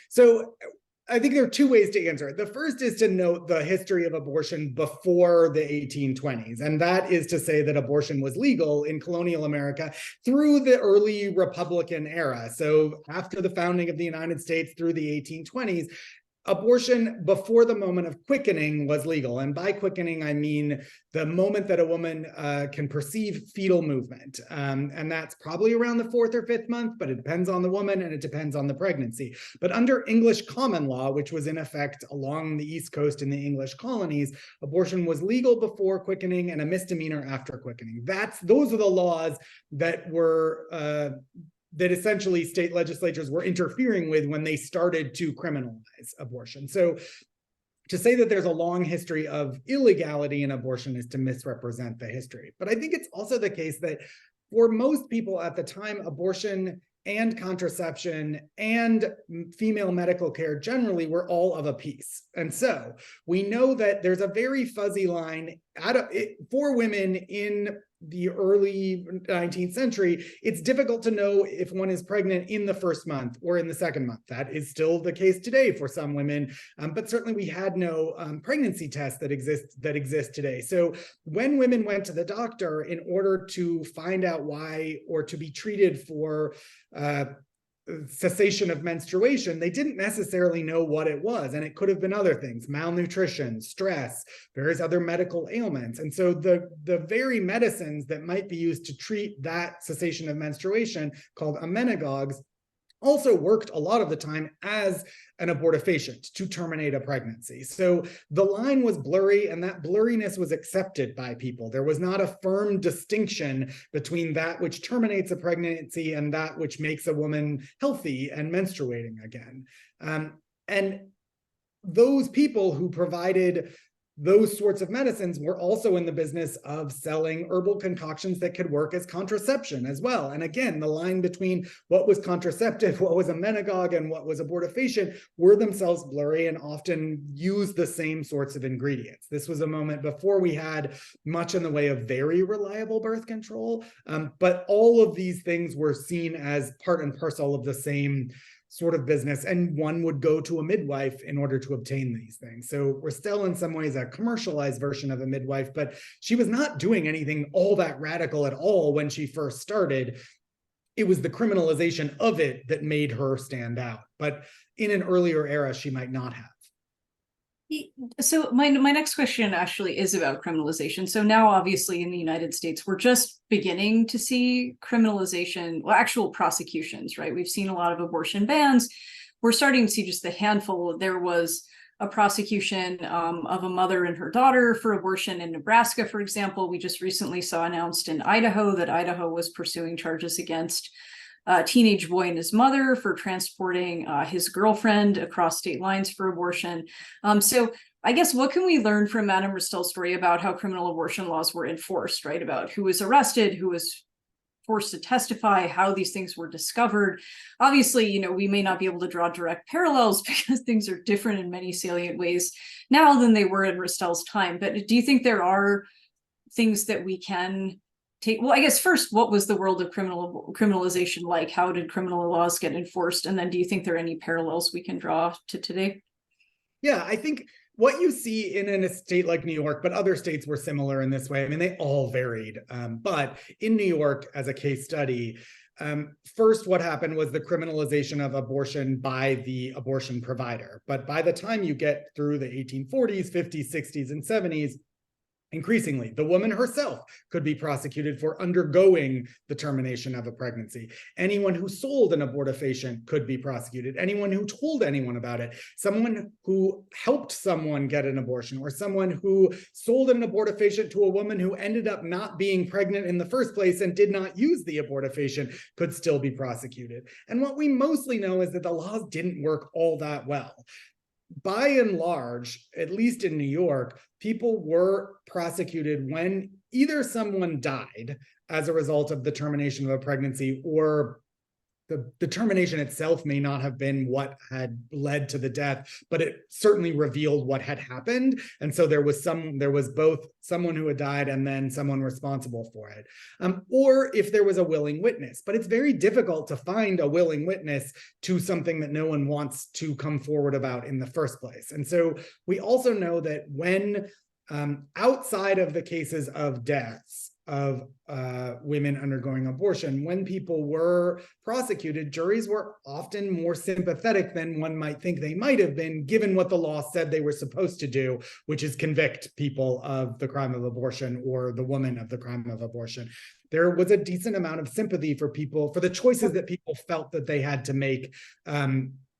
so I think there are two ways to answer it. The first is to note the history of abortion before the 1820s, and that is to say that abortion was legal in colonial America through the early Republican era. So after the founding of the United States through the 1820s, abortion before the moment of quickening was legal. And by quickening, I mean the moment that a woman can perceive fetal movement. And that's probably around the 4th or 5th month, but it depends on the woman and it depends on the pregnancy. But under English common law, which was in effect along the East Coast in the English colonies, abortion was legal before quickening and a misdemeanor after quickening. Those are the laws that were that essentially state legislatures were interfering with when they started to criminalize abortion. So to say that there's a long history of illegality in abortion is to misrepresent the history. But I think it's also the case that for most people at the time, abortion and contraception and female medical care generally were all of a piece. And so we know that there's a very fuzzy line for women in the early 19th century. It's difficult to know if one is pregnant in the first month or in the second month. That is still the case today for some women, but certainly we had no pregnancy tests that exist today. So when women went to the doctor in order to find out why or to be treated for cessation of menstruation, they didn't necessarily know what it was. And it could have been other things: malnutrition, stress, various other medical ailments. And so the very medicines that might be used to treat that cessation of menstruation, called amenagogues, also worked a lot of the time as an abortifacient to terminate a pregnancy. So the line was blurry, and that blurriness was accepted by people. There was not a firm distinction between that which terminates a pregnancy and that which makes a woman healthy and menstruating again. And those people who provided those sorts of medicines were also in the business of selling herbal concoctions that could work as contraception as well. And again, the line between what was contraceptive, what was a amenagogue, and what was abortifacient were themselves blurry and often used the same sorts of ingredients. This was a moment before we had much in the way of very reliable birth control, but all of these things were seen as part and parcel of the same sort of business, and one would go to a midwife in order to obtain these things. So Restell, in some ways, a commercialized version of a midwife, but she was not doing anything all that radical at all when she first started. It was the criminalization of it that made her stand out. But in an earlier era, she might not have. So my next question actually is about criminalization. So now, obviously, in the United States, we're just beginning to see criminalization, well, actual prosecutions, right? We've seen a lot of abortion bans. We're starting to see just a handful. There was a prosecution of a mother and her daughter for abortion in Nebraska, for example. We just recently saw announced in Idaho that Idaho was pursuing charges against a teenage boy and his mother for transporting his girlfriend across state lines for abortion. So I guess what can we learn from Madame Restell's story about how criminal abortion laws were enforced, right? About who was arrested, who was forced to testify, how these things were discovered. Obviously, you know, we may not be able to draw direct parallels because things are different in many salient ways now than they were in Restell's time. But do you think there are things that we can take? Well, I guess first, what was the world of criminalization like? How did criminal laws get enforced? And then do you think there are any parallels we can draw to today? Yeah, I think what you see in a state like New York, but other states were similar in this way. I mean, they all varied. But in New York, as a case study, first what happened was the criminalization of abortion by the abortion provider. But by the time you get through the 1840s, 50s, 60s, and 70s, increasingly, the woman herself could be prosecuted for undergoing the termination of a pregnancy. Anyone who sold an abortifacient could be prosecuted. Anyone who told anyone about it, someone who helped someone get an abortion, or someone who sold an abortifacient to a woman who ended up not being pregnant in the first place and did not use the abortifacient, could still be prosecuted. And what we mostly know is that the laws didn't work all that well. by and large, at least in New York, people were prosecuted when either someone died as a result of the termination of a pregnancy, or the termination itself may not have been what had led to the death, but it certainly revealed what had happened. And so there was both someone who had died and then someone responsible for it. Or if there was a willing witness, but it's very difficult to find a willing witness to something that no one wants to come forward about in the first place. And so we also know that when outside of the cases of deaths of women undergoing abortion, when people were prosecuted, juries were often more sympathetic than one might think they might have been, given what the law said they were supposed to do, which is convict people of the crime of abortion or the woman of the crime of abortion. There was a decent amount of sympathy for people, for the choices that people felt that they had to make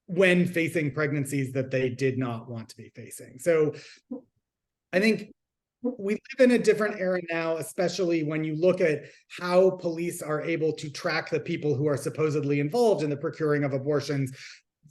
when facing pregnancies that they did not want to be facing. So I think we live in a different era now, especially when you look at how police are able to track the people who are supposedly involved in the procuring of abortions.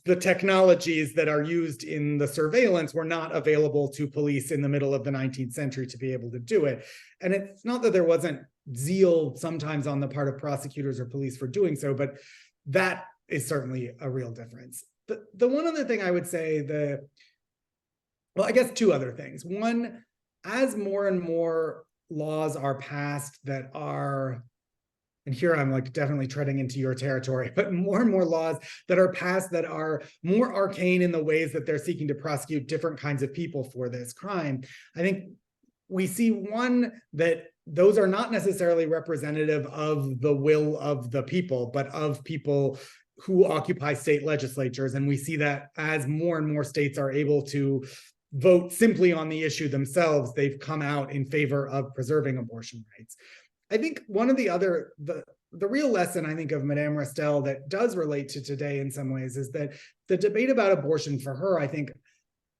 The technologies that are used in the surveillance were not available to police in the middle of the 19th century to be able to do it. And it's not that there wasn't zeal sometimes on the part of prosecutors or police for doing so, but that is certainly a real difference. The one other thing I would say, well, I guess two other things. One, as more and more laws are passed that are, and here I'm like definitely treading into your territory, but more and more laws that are passed that are more arcane in the ways that they're seeking to prosecute different kinds of people for this crime, I think we see one, that those are not necessarily representative of the will of the people, but of people who occupy state legislatures. And we see that as more and more states are able to vote simply on the issue themselves, they've come out in favor of preserving abortion rights. I think one of the real lesson, I think, of Madame Restell that does relate to today in some ways is that the debate about abortion for her, I think,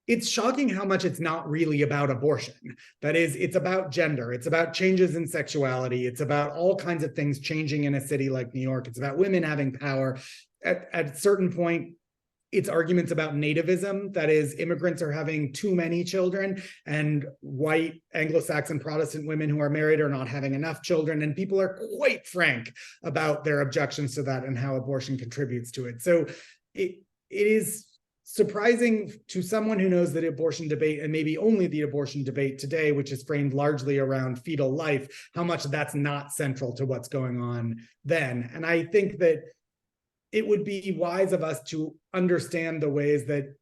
it's shocking how much it's not really about abortion. That is, it's about gender. It's about changes in sexuality. It's about all kinds of things changing in a city like New York. It's about women having power. At a certain point, it's arguments about nativism, that is, immigrants are having too many children, and white Anglo-Saxon Protestant women who are married are not having enough children, and people are quite frank about their objections to that and how abortion contributes to it. So it is surprising to someone who knows that abortion debate, and maybe only the abortion debate today, which is framed largely around fetal life, how much that's not central to what's going on then. And I think that it would be wise of us to understand the ways that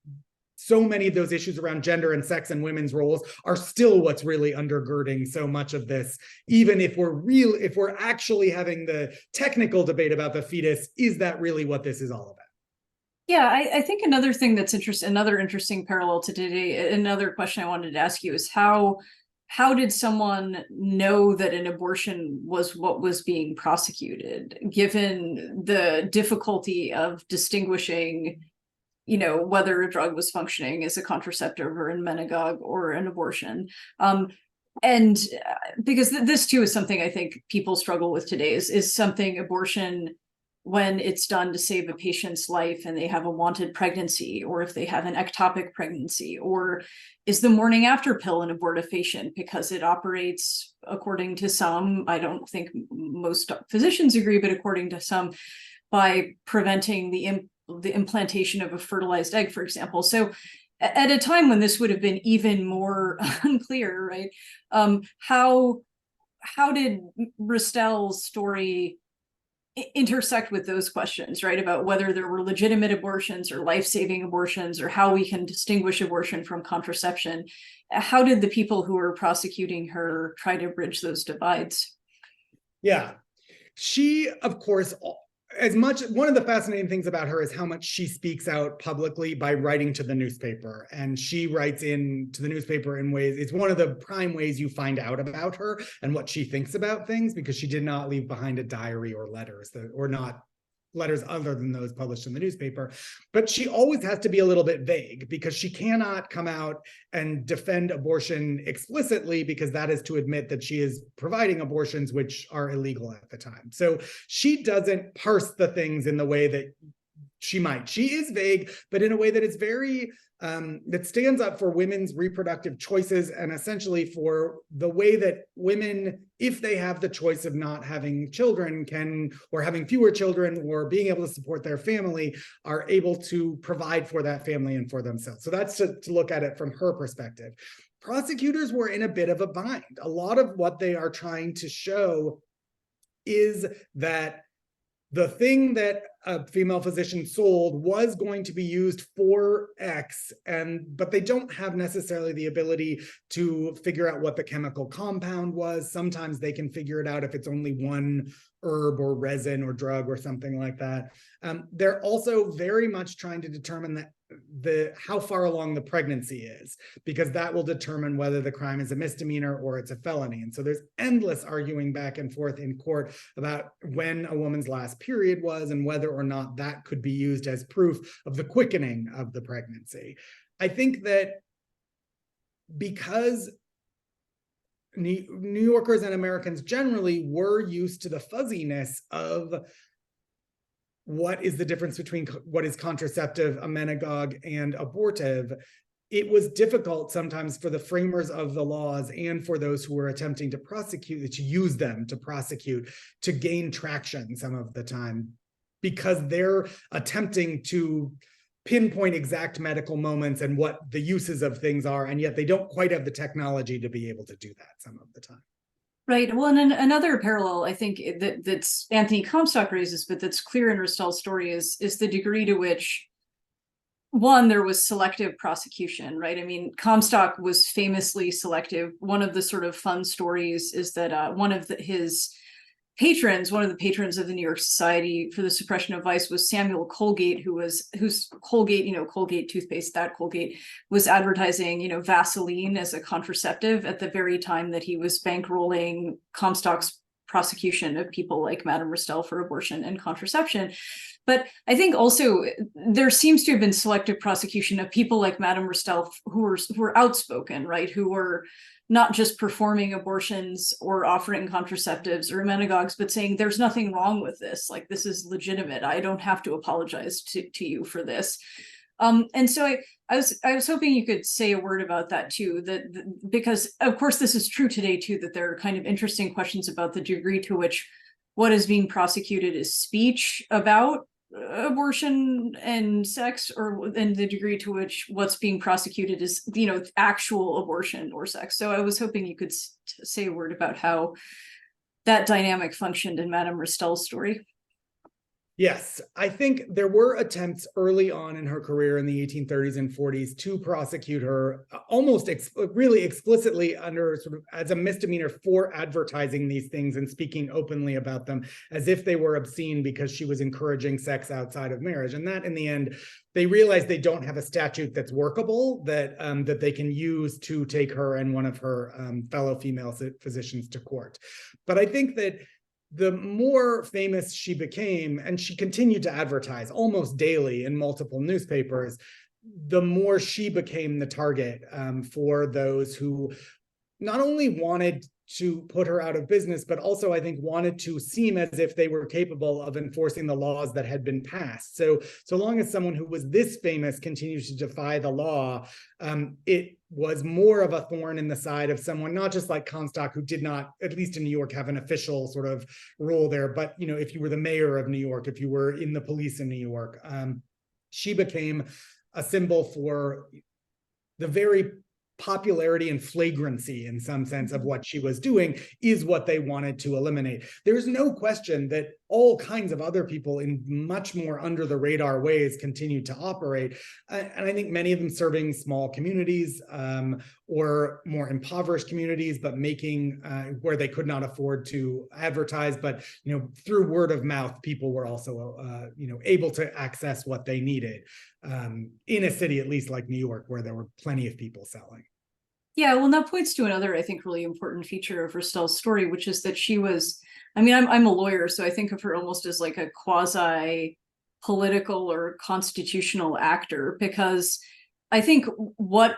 so many of those issues around gender and sex and women's roles are still what's really undergirding so much of this, even if we're actually having the technical debate about the fetus. Is that really what this is all about? Yeah, I think another thing that's another interesting parallel to today, another question I wanted to ask you is how did someone know that an abortion was what was being prosecuted, given the difficulty of distinguishing, whether a drug was functioning as a contraceptive or a menagogue or an abortion? And because this too is something I think people struggle with today, is something abortion, when it's done to save a patient's life and they have a wanted pregnancy, or if they have an ectopic pregnancy, or is the morning after pill an abortifacient because it operates, according to some, I don't think most physicians agree, but according to some, by preventing the implantation of a fertilized egg, for example. So at a time when this would have been even more unclear, right? How did Restell's story intersect with those questions, right? About whether there were legitimate abortions or life-saving abortions, or how we can distinguish abortion from contraception. How did the people who were prosecuting her try to bridge those divides? Yeah, she, of course, one of the fascinating things about her is how much she speaks out publicly by writing to the newspaper. And she writes in to the newspaper in ways, it's one of the prime ways you find out about her and what she thinks about things, because she did not leave behind a diary or letters, or not letters other than those published in the newspaper. But she always has to be a little bit vague, because she cannot come out and defend abortion explicitly, because that is to admit that she is providing abortions which are illegal at the time. So she doesn't parse the things in the way that she might. She is vague, but in a way that is very that stands up for women's reproductive choices, and essentially for the way that women, if they have the choice of not having children, can, or having fewer children, or being able to support their family, are able to provide for that family and for themselves. So that's to look at it from her perspective. Prosecutors were in a bit of a bind. A lot of what they are trying to show is that the thing that a female physician sold was going to be used for X, but they don't have necessarily the ability to figure out what the chemical compound was. Sometimes they can figure it out if it's only one herb or resin or drug or something like that. They're also very much trying to determine that how far along the pregnancy is, because that will determine whether the crime is a misdemeanor or it's a felony. And so there's endless arguing back and forth in court about when a woman's last period was and whether or not that could be used as proof of the quickening of the pregnancy. I think that because New Yorkers and Americans generally were used to the fuzziness of what is the difference between what is contraceptive, amenagogue, and abortive, it was difficult sometimes for the framers of the laws and for those who were attempting to prosecute, to use them to prosecute, to gain traction some of the time, because they're attempting to pinpoint exact medical moments and what the uses of things are, and yet they don't quite have the technology to be able to do that some of the time. Right. Well, and then another parallel, I think, that's Anthony Comstock raises, but that's clear in Restell's story is the degree to which, one, there was selective prosecution, right? I mean, Comstock was famously selective. One of the sort of fun stories is that one of the patrons of the New York Society for the Suppression of Vice was Samuel Colgate, whose Colgate, Colgate toothpaste, that Colgate was advertising, Vaseline as a contraceptive at the very time that he was bankrolling Comstock's prosecution of people like Madame Restell for abortion and contraception. But I think also there seems to have been selective prosecution of people like Madame Restell who were outspoken, right? Who were not just performing abortions or offering contraceptives or amenagogues, but saying there's nothing wrong with this. Like, this is legitimate. I don't have to apologize to you for this. And so I was hoping you could say a word about that too, because of course this is true today too, that there are kind of interesting questions about the degree to which what is being prosecuted is speech about abortion and sex, and the degree to which what's being prosecuted is, actual abortion or sex. So I was hoping you could say a word about how that dynamic functioned in Madame Restell's story. Yes, I think there were attempts early on in her career in the 1830s and 40s to prosecute her almost really explicitly under sort of as a misdemeanor for advertising these things and speaking openly about them as if they were obscene because she was encouraging sex outside of marriage. And that in the end, they realized they don't have a statute that's workable, that they can use to take her and one of her fellow female physicians to court. But I think that the more famous she became, and she continued to advertise almost daily in multiple newspapers, the more she became the target for those who not only wanted to put her out of business, but also I think wanted to seem as if they were capable of enforcing the laws that had been passed. So long as someone who was this famous continued to defy the law, it was more of a thorn in the side of someone, not just like Comstock, who did not, at least in New York, have an official sort of role there. But, if you were the mayor of New York, if you were in the police in New York, she became a symbol for the very popularity and flagrancy, in some sense, of what she was doing is what they wanted to eliminate. There's no question that all kinds of other people in much more under the radar ways continued to operate. And I think many of them serving small communities or more impoverished communities, but making where they could not afford to advertise. But, through word of mouth, people were also, able to access what they needed in a city, at least like New York, where there were plenty of people selling. Yeah, well, that points to another, I think, really important feature of Restell's story, which is that she was, I'm a lawyer, so I think of her almost as like a quasi-political or constitutional actor, because I think what,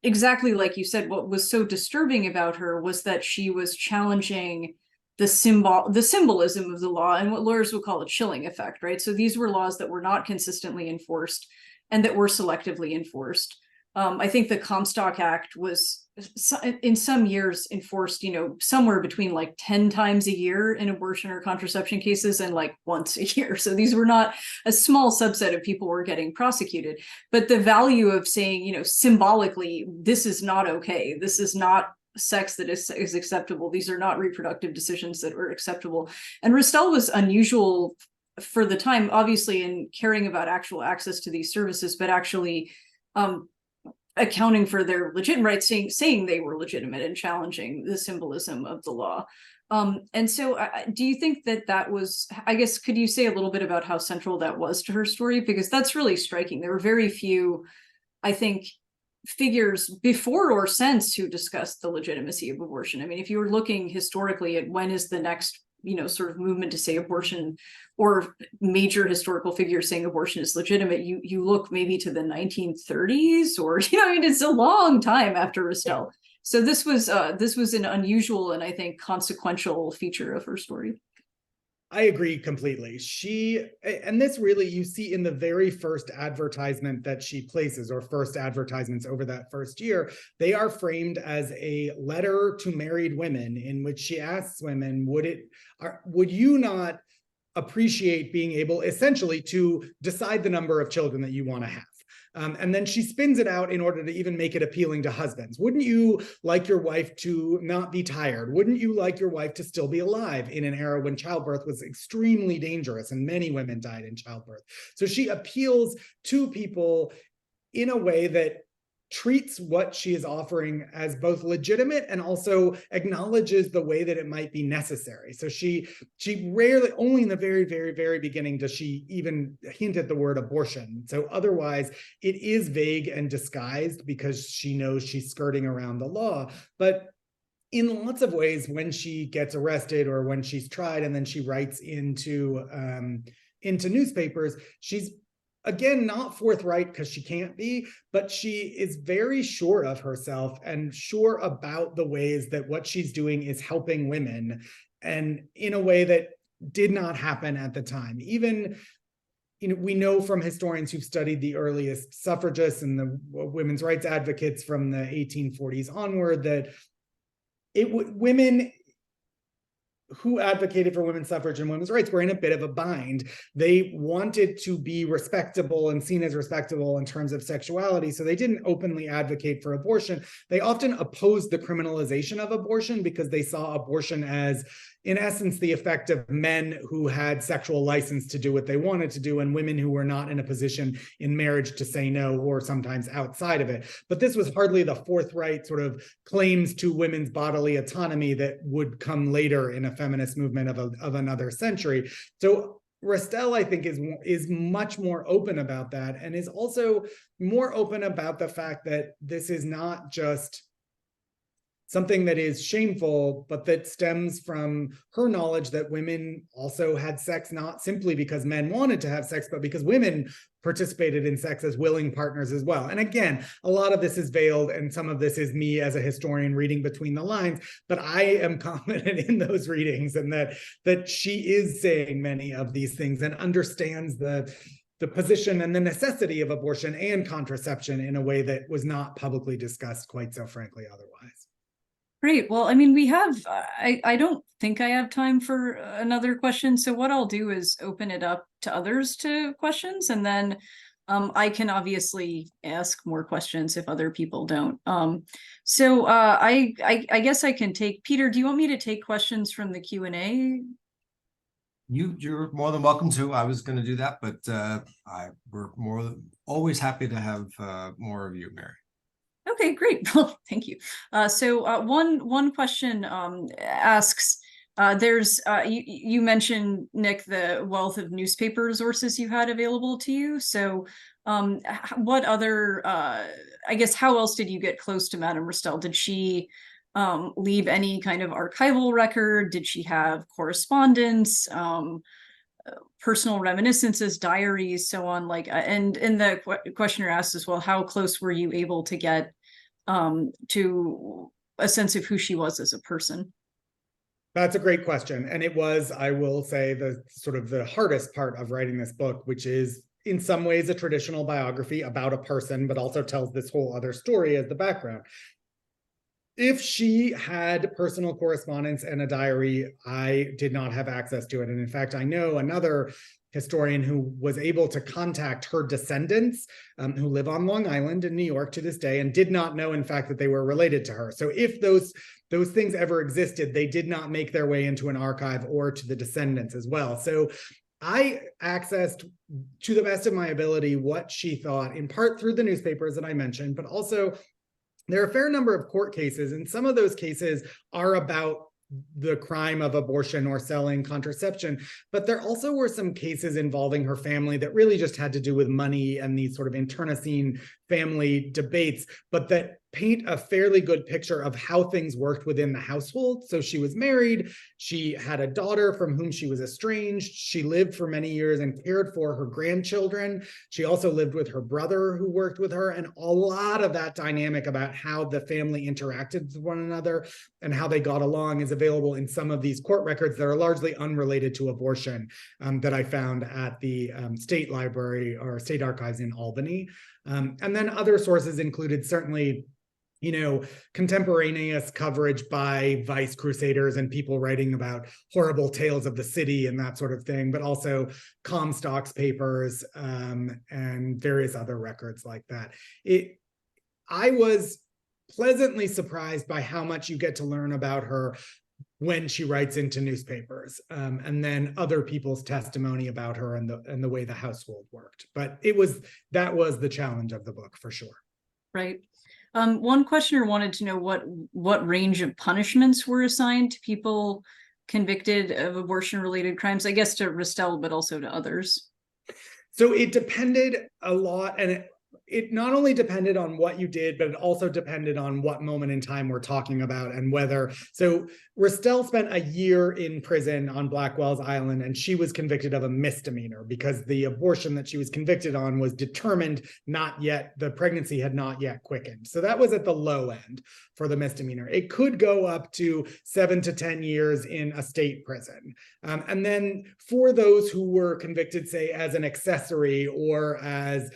exactly like you said, what was so disturbing about her was that she was challenging the symbolism of the law and what lawyers would call a chilling effect, right? So these were laws that were not consistently enforced and that were selectively enforced. I think the Comstock Act was in some years enforced, somewhere between like 10 times a year in abortion or contraception cases and like once a year. So these were not a small subset of people were getting prosecuted. But the value of saying, symbolically, this is not okay. This is not sex that is acceptable. These are not reproductive decisions that were acceptable. And Restell was unusual for the time, obviously, in caring about actual access to these services, but actually accounting for their legitimate rights, saying they were legitimate and challenging the symbolism of the law. And so do you think that was, I guess, could you say a little bit about how central that was to her story? Because that's really striking. There were very few, I think, figures before or since who discussed the legitimacy of abortion. I mean, if you were looking historically at when is the next sort of movement to say abortion, or major historical figures saying abortion is legitimate, you look maybe to the 1930s, or it's a long time after Restell. So this was an unusual and I think consequential feature of her story. I agree completely. And this really you see in the very first advertisement that she places, or first advertisements over that first year, they are framed as a letter to married women in which she asks women, would you not appreciate being able essentially to decide the number of children that you want to have? And then she spins it out in order to even make it appealing to husbands. Wouldn't you like your wife to not be tired? Wouldn't you like your wife to still be alive in an era when childbirth was extremely dangerous and many women died in childbirth? So she appeals to people in a way that treats what she is offering as both legitimate and also acknowledges the way that it might be necessary. So she rarely, only in the very, very, very beginning does she even hint at the word abortion. So otherwise it is vague and disguised because she knows she's skirting around the law. But in lots of ways, when she gets arrested or when she's tried and then she writes into newspapers, she's again, not forthright because she can't be, but she is very sure of herself and sure about the ways that what she's doing is helping women, and in a way that did not happen at the time. Even, we know from historians who've studied the earliest suffragists and the women's rights advocates from the 1840s onward that women who advocated for women's suffrage and women's rights were in a bit of a bind. They wanted to be respectable and seen as respectable in terms of sexuality, so they didn't openly advocate for abortion. They often opposed the criminalization of abortion because they saw abortion as, in essence, the effect of men who had sexual license to do what they wanted to do and women who were not in a position in marriage to say no, or sometimes outside of it. But this was hardly the forthright sort of claims to women's bodily autonomy that would come later in a feminist movement of another century. So Restell, I think, is much more open about that, and is also more open about the fact that this is not just something that is shameful, but that stems from her knowledge that women also had sex, not simply because men wanted to have sex, but because women participated in sex as willing partners as well. And again, a lot of this is veiled, and some of this is me as a historian reading between the lines, but I am confident in those readings and that she is saying many of these things and understands the position and the necessity of abortion and contraception in a way that was not publicly discussed quite so frankly otherwise. Great. Well, I mean, we have, I don't think I have time for another question. So what I'll do is open it up to others to questions, and then I can obviously ask more questions if other people don't. So I guess I can take, Peter, do you want me to take questions from the Q&A? You're more than welcome to. I was going to do that, but we're always happy to have more of you, Mary. Okay, great. Well, thank you. So one question asks, you mentioned, Nick, the wealth of newspaper resources you had available to you. So what other, I guess, how else did you get close to Madame Restell? Did she leave any kind of archival record? Did she have correspondence? Personal reminiscences, diaries, so on, and the questioner asked as well, how close were you able to get to a sense of who she was as a person? That's a great question. And it was, I will say, the sort of the hardest part of writing this book, which is in some ways a traditional biography about a person, but also tells this whole other story as the background. If she had personal correspondence and a diary, I did not have access to it. And in fact, I know another historian who was able to contact her descendants who live on Long Island in New York to this day and did not know, in fact, that they were related to her. So if those things ever existed, they did not make their way into an archive or to the descendants as well. So I accessed, to the best of my ability, what she thought, in part through the newspapers that I mentioned, but also there are a fair number of court cases, and some of those cases are about the crime of abortion or selling contraception. But there also were some cases involving her family that really just had to do with money and these sort of internecine family debates, but that paint a fairly good picture of how things worked within the household. So she was married, she had a daughter from whom she was estranged, she lived for many years and cared for her grandchildren. She also lived with her brother who worked with her, and a lot of that dynamic about how the family interacted with one another and how they got along is available in some of these court records that are largely unrelated to abortion that I found at the State Library or State Archives in Albany. And then other sources included certainly, contemporaneous coverage by Vice Crusaders and people writing about horrible tales of the city and that sort of thing, but also Comstock's papers and various other records like that. I was pleasantly surprised by how much you get to learn about her when she writes into newspapers, and then other people's testimony about her and the way the household worked. But that was the challenge of the book for sure. Right. One questioner wanted to know what range of punishments were assigned to people convicted of abortion-related crimes, I guess to Restell, but also to others. So it depended a lot, and it not only depended on what you did, but it also depended on what moment in time we're talking about and whether. So Restell spent a year in prison on Blackwell's Island, and she was convicted of a misdemeanor because the abortion that she was convicted on was determined not yet, the pregnancy had not yet quickened. So that was at the low end for the misdemeanor. It could go up to 7 to 10 years in a state prison. And then for those who were convicted, say, as an accessory or as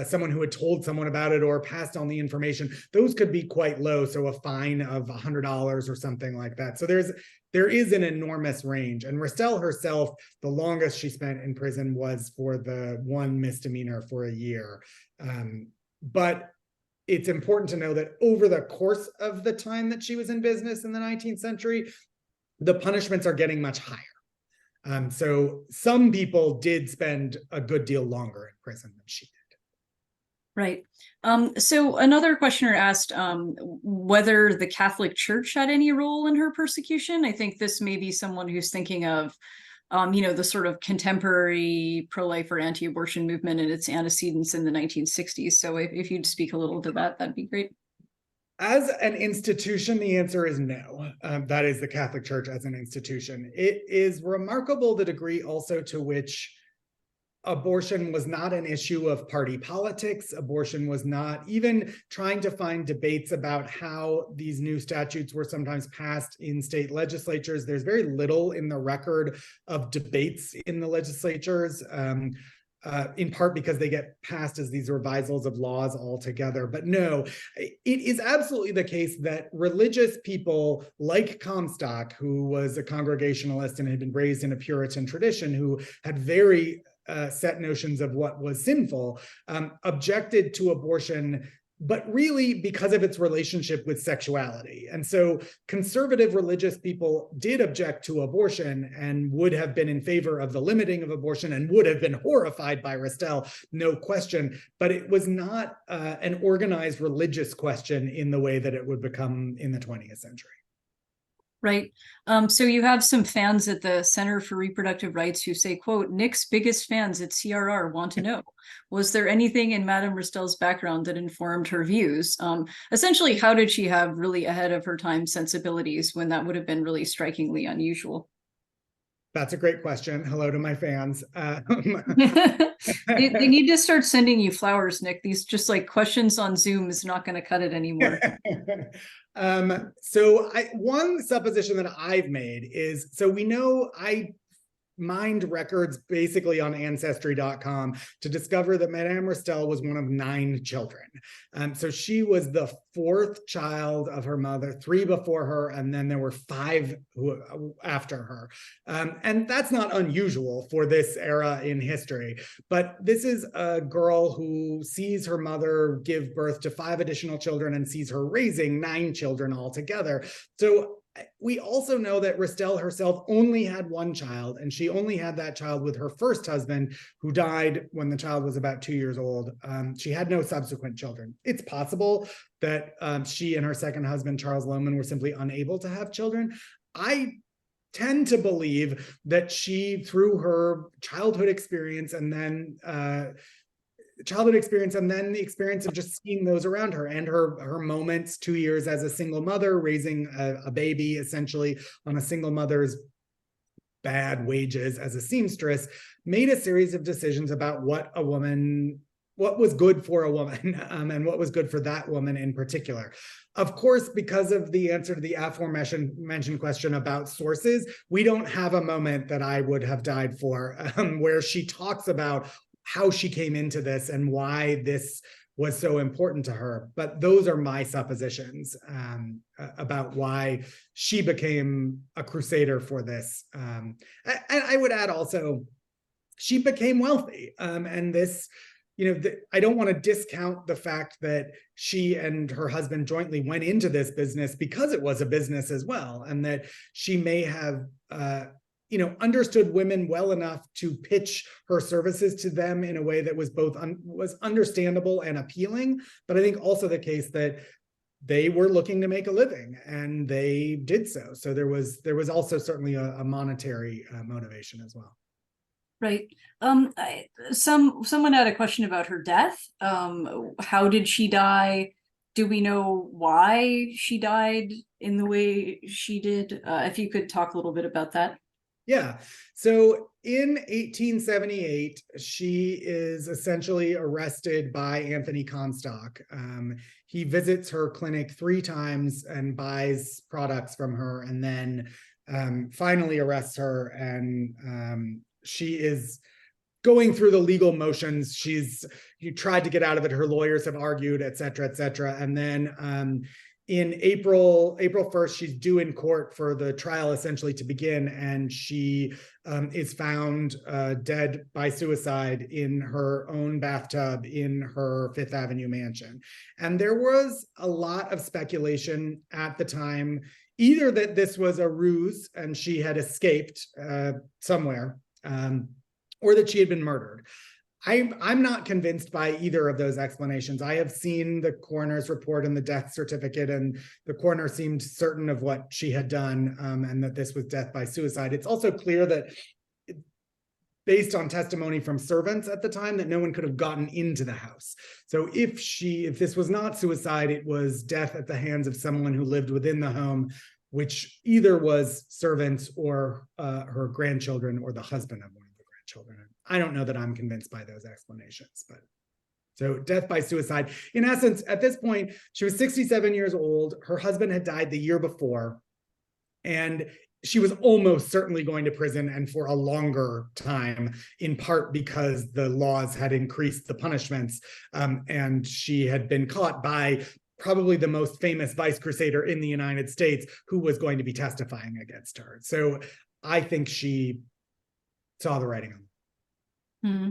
someone who had told someone about it or passed on the information, those could be quite low. So a fine of $100 or something like that. So there is an enormous range. And Restell herself, the longest she spent in prison was for the one misdemeanor for a year. But it's important to know that over the course of the time that she was in business in the 19th century, the punishments are getting much higher. So some people did spend a good deal longer in prison than she did. Right. So another questioner asked whether the Catholic Church had any role in her persecution. I think this may be someone who's thinking of, the sort of contemporary pro-life or anti-abortion movement and its antecedents in the 1960s. So if you'd speak a little to that, that'd be great. As an institution, the answer is no. That is the Catholic Church as an institution. It is remarkable the degree also to which abortion was not an issue of party politics. Abortion was not even trying to find debates about how these new statutes were sometimes passed in state legislatures. There's very little in the record of debates in the legislatures. In part because they get passed as these revisals of laws altogether. But no, it is absolutely the case that religious people like Comstock, who was a Congregationalist and had been raised in a Puritan tradition, who had very set notions of what was sinful, objected to abortion, but really because of its relationship with sexuality. And so conservative religious people did object to abortion and would have been in favor of the limiting of abortion and would have been horrified by Restell, no question. But it was not an organized religious question in the way that it would become in the 20th century. Right. So you have some fans at the Center for Reproductive Rights who say, quote, Nick's biggest fans at CRR want to know, was there anything in Madame Restell's background that informed her views? Essentially, how did she have really ahead of her time sensibilities when that would have been really strikingly unusual? That's a great question. Hello to my fans. They need to start sending you flowers, Nick. These just like questions on Zoom is not going to cut it anymore. One supposition that I've made is, so we know I mined records basically on ancestry.com to discover that Madame Restell was one of 9 children. So she was the 4th child of her mother, 3 before her, and then there were 5 after her. And that's not unusual for this era in history, but this is a girl who sees her mother give birth to 5 additional children and sees her raising 9 children altogether. So we also know that Restell herself only had 1 child, and she only had that child with her first husband, who died when the child was about 2 years old. She had no subsequent children. It's possible that she and her second husband, Charles Lohman, were simply unable to have children. I tend to believe that she, through her childhood experience and then the experience of just seeing those around her, and her moments, 2 years as a single mother, raising a baby essentially on a single mother's bad wages as a seamstress, made a series of decisions about what was good for a woman, and what was good for that woman in particular. Of course, because of the answer to the aforementioned question about sources, we don't have a moment that I would have died for where she talks about how she came into this and why this was so important to her. But those are my suppositions about why she became a crusader for this. And I would add also, she became wealthy. And this, I don't want to discount the fact that she and her husband jointly went into this business because it was a business as well, and that she may have understood women well enough to pitch her services to them in a way that was both was understandable and appealing. But I think also the case that they were looking to make a living, and they did so. So there was also certainly a monetary motivation as well. Right. Someone had a question about her death. How did she die? Do we know why she died in the way she did? If you could talk a little bit about that. Yeah. So in 1878, she is essentially arrested by Anthony Comstock. He visits her clinic 3 times and buys products from her, and then finally arrests her. And she is going through the legal motions. She's tried to get out of it. Her lawyers have argued, et cetera, et cetera. And then in April 1st, she's due in court for the trial essentially to begin, and she is found dead by suicide in her own bathtub in her Fifth Avenue mansion. And there was a lot of speculation at the time, either that this was a ruse and she had escaped somewhere, or that she had been murdered. I'm not convinced by either of those explanations. I have seen the coroner's report and the death certificate, and the coroner seemed certain of what she had done, and that this was death by suicide. It's also clear that, based on testimony from servants at the time, that no one could have gotten into the house. So if this was not suicide, it was death at the hands of someone who lived within the home, which either was servants or her grandchildren or the husband of one of the grandchildren. I don't know that I'm convinced by those explanations, but so death by suicide. In essence, at this point, she was 67 years old. Her husband had died the year before, and she was almost certainly going to prison, and for a longer time, in part because the laws had increased the punishments, and she had been caught by probably the most famous vice crusader in the United States, who was going to be testifying against her. So I think she saw the writing on the wall. Mm-hmm.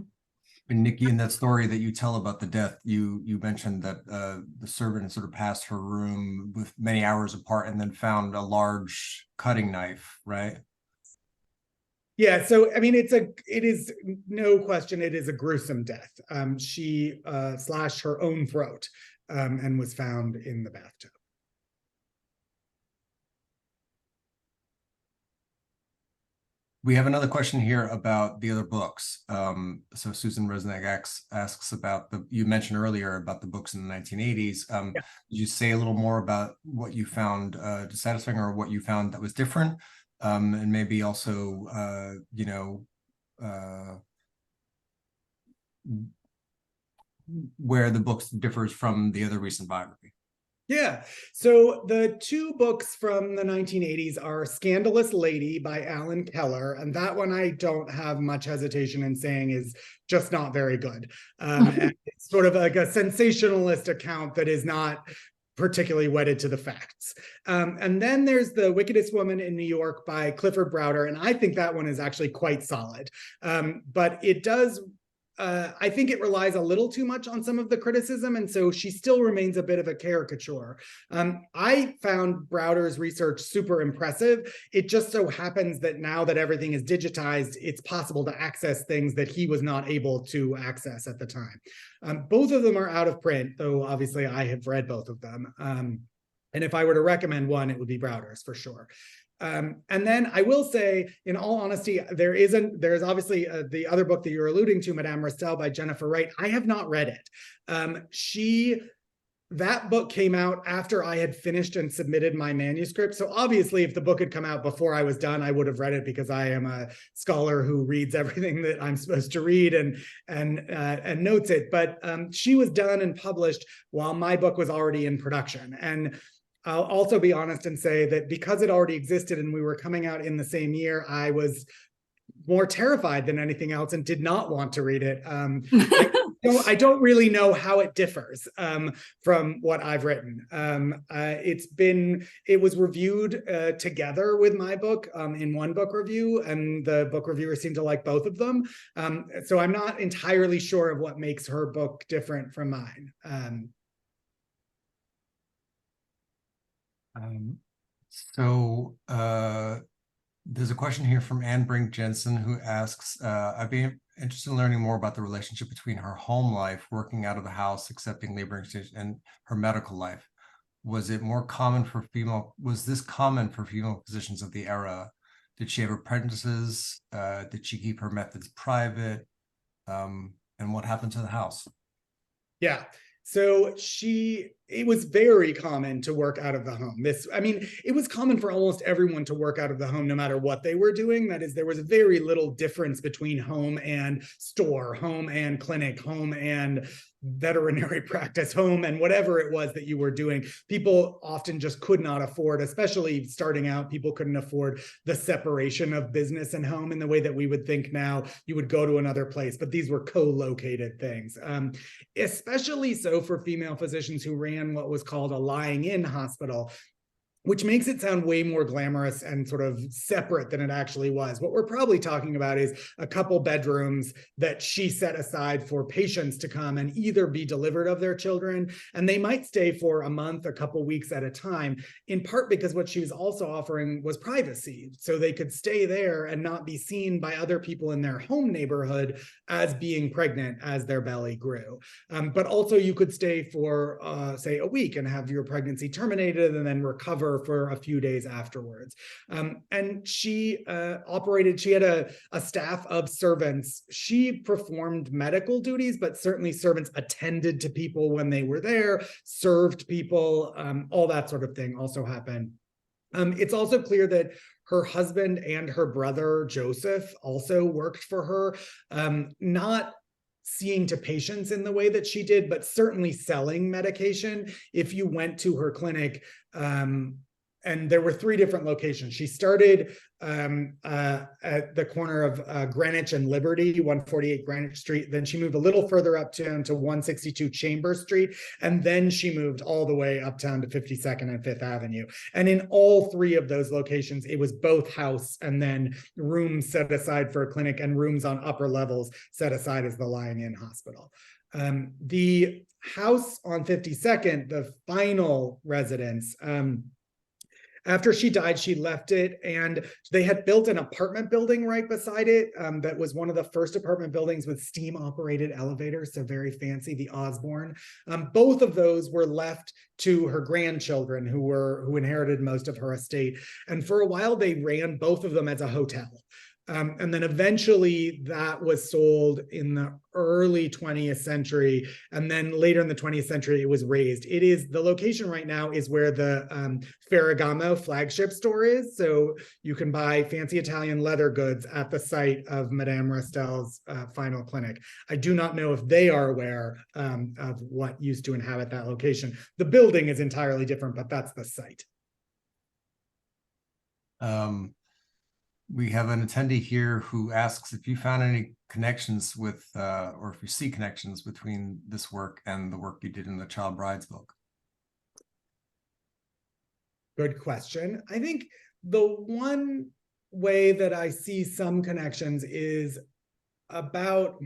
And Nikki, in that story that you tell about the death, you mentioned that the servant sort of passed her room with many hours apart and then found a large cutting knife, right? Yeah, so I mean, it is no question, it is a gruesome death. She slashed her own throat and was found in the bathtub. We have another question here about the other books. So Susan Resnick asks about you mentioned earlier about the books in the 1980s. Yeah. Did you say a little more about what you found dissatisfying, or what you found that was different? And maybe also, where the books differs from the other recent biography. Yeah. So the two books from the 1980s are Scandalous Lady by Alan Keller. And that one I don't have much hesitation in saying is just not very good. And it's sort of like a sensationalist account that is not particularly wedded to the facts. And then there's The Wickedest Woman in New York by Clifford Browder. And I think that one is actually quite solid. But it does I think it relies a little too much on some of the criticism, and so she still remains a bit of a caricature. I found Browder's research super impressive. It just so happens that now that everything is digitized, it's possible to access things that he was not able to access at the time. Both of them are out of print, though obviously I have read both of them. And if I were to recommend one, it would be Browder's for sure. And then I will say, in all honesty, there's obviously the other book that you're alluding to, Madame Restell by Jennifer Wright. I have not read it. That book came out after I had finished and submitted my manuscript. So obviously, if the book had come out before I was done, I would have read it because I am a scholar who reads everything that I'm supposed to read and notes it. But she was done and published while my book was already in production. And I'll also be honest and say that because it already existed and we were coming out in the same year, I was more terrified than anything else and did not want to read it. I don't really know how it differs from what I've written. It was reviewed together with my book in one book review, and the book reviewers seemed to like both of them. So I'm not entirely sure of what makes her book different from mine. There's a question here from Anne Brink Jensen who asks, I'd be interested in learning more about the relationship between her home life, working out of the house, accepting labor and her medical life. Was this common for female physicians of the era? Did she have apprentices? Did she keep her methods private? And what happened to the house? Yeah. So it was very common to work out of the home. It was common for almost everyone to work out of the home, no matter what they were doing. That is, there was very little difference between home and store, home and clinic, home and veterinary practice, home and whatever it was that you were doing. People often just could not afford, especially starting out, people couldn't afford the separation of business and home in the way that we would think now you would go to another place, but these were co-located things. Especially so for female physicians who ran what was called a lying-in hospital, which makes it sound way more glamorous and sort of separate than it actually was. What we're probably talking about is a couple bedrooms that she set aside for patients to come and either be delivered of their children, and they might stay for a month, a couple weeks at a time, in part because what she was also offering was privacy. So they could stay there and not be seen by other people in their home neighborhood as being pregnant as their belly grew. But also you could stay for, say, a week and have your pregnancy terminated and then recover for a few days afterwards. And she had a staff of servants. She performed medical duties, but certainly servants attended to people when they were there, served people, all that sort of thing also happened. It's also clear that her husband and her brother, Joseph, also worked for her, not seeing to patients in the way that she did, but certainly selling medication. If you went to her clinic, and there were 3 different locations. She started at the corner of Greenwich and Liberty, 148 Greenwich Street. Then she moved a little further uptown to 162 Chambers Street. And then she moved all the way uptown to 52nd and 5th Avenue. And in all 3 of those locations, it was both house and then rooms set aside for a clinic and rooms on upper levels set aside as the lying-in hospital. The house on 52nd, the final residence, after she died, she left it, and they had built an apartment building right beside it that was one of the first apartment buildings with steam-operated elevators, so very fancy, the Osborne. Both of those were left to her grandchildren who inherited most of her estate. And for a while, they ran both of them as a hotel. And then eventually that was sold in the early 20th century. And then later in the 20th century, it was raised. It is, the location right now is where the Ferragamo flagship store is. So you can buy fancy Italian leather goods at the site of Madame Restell's final clinic. I do not know if they are aware of what used to inhabit that location. The building is entirely different, but that's the site. We have an attendee here who asks if you found any connections with, or if you see connections between this work and the work you did in the Child Brides book. Good question. I think the one way that I see some connections is about,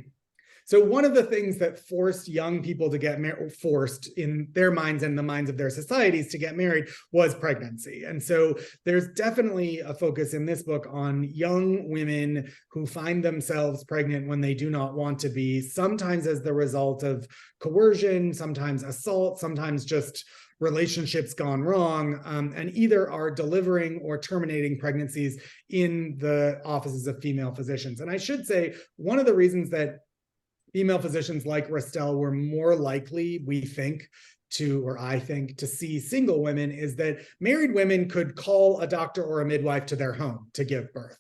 so one of the things that forced young people to get married, forced in their minds and the minds of their societies to get married, was pregnancy. And so there's definitely a focus in this book on young women who find themselves pregnant when they do not want to be, sometimes as the result of coercion, sometimes assault, sometimes just relationships gone wrong, and either are delivering or terminating pregnancies in the offices of female physicians. And I should say, one of the reasons that female physicians like Restell were more likely, we think, to, or I think, to see single women is that married women could call a doctor or a midwife to their home to give birth.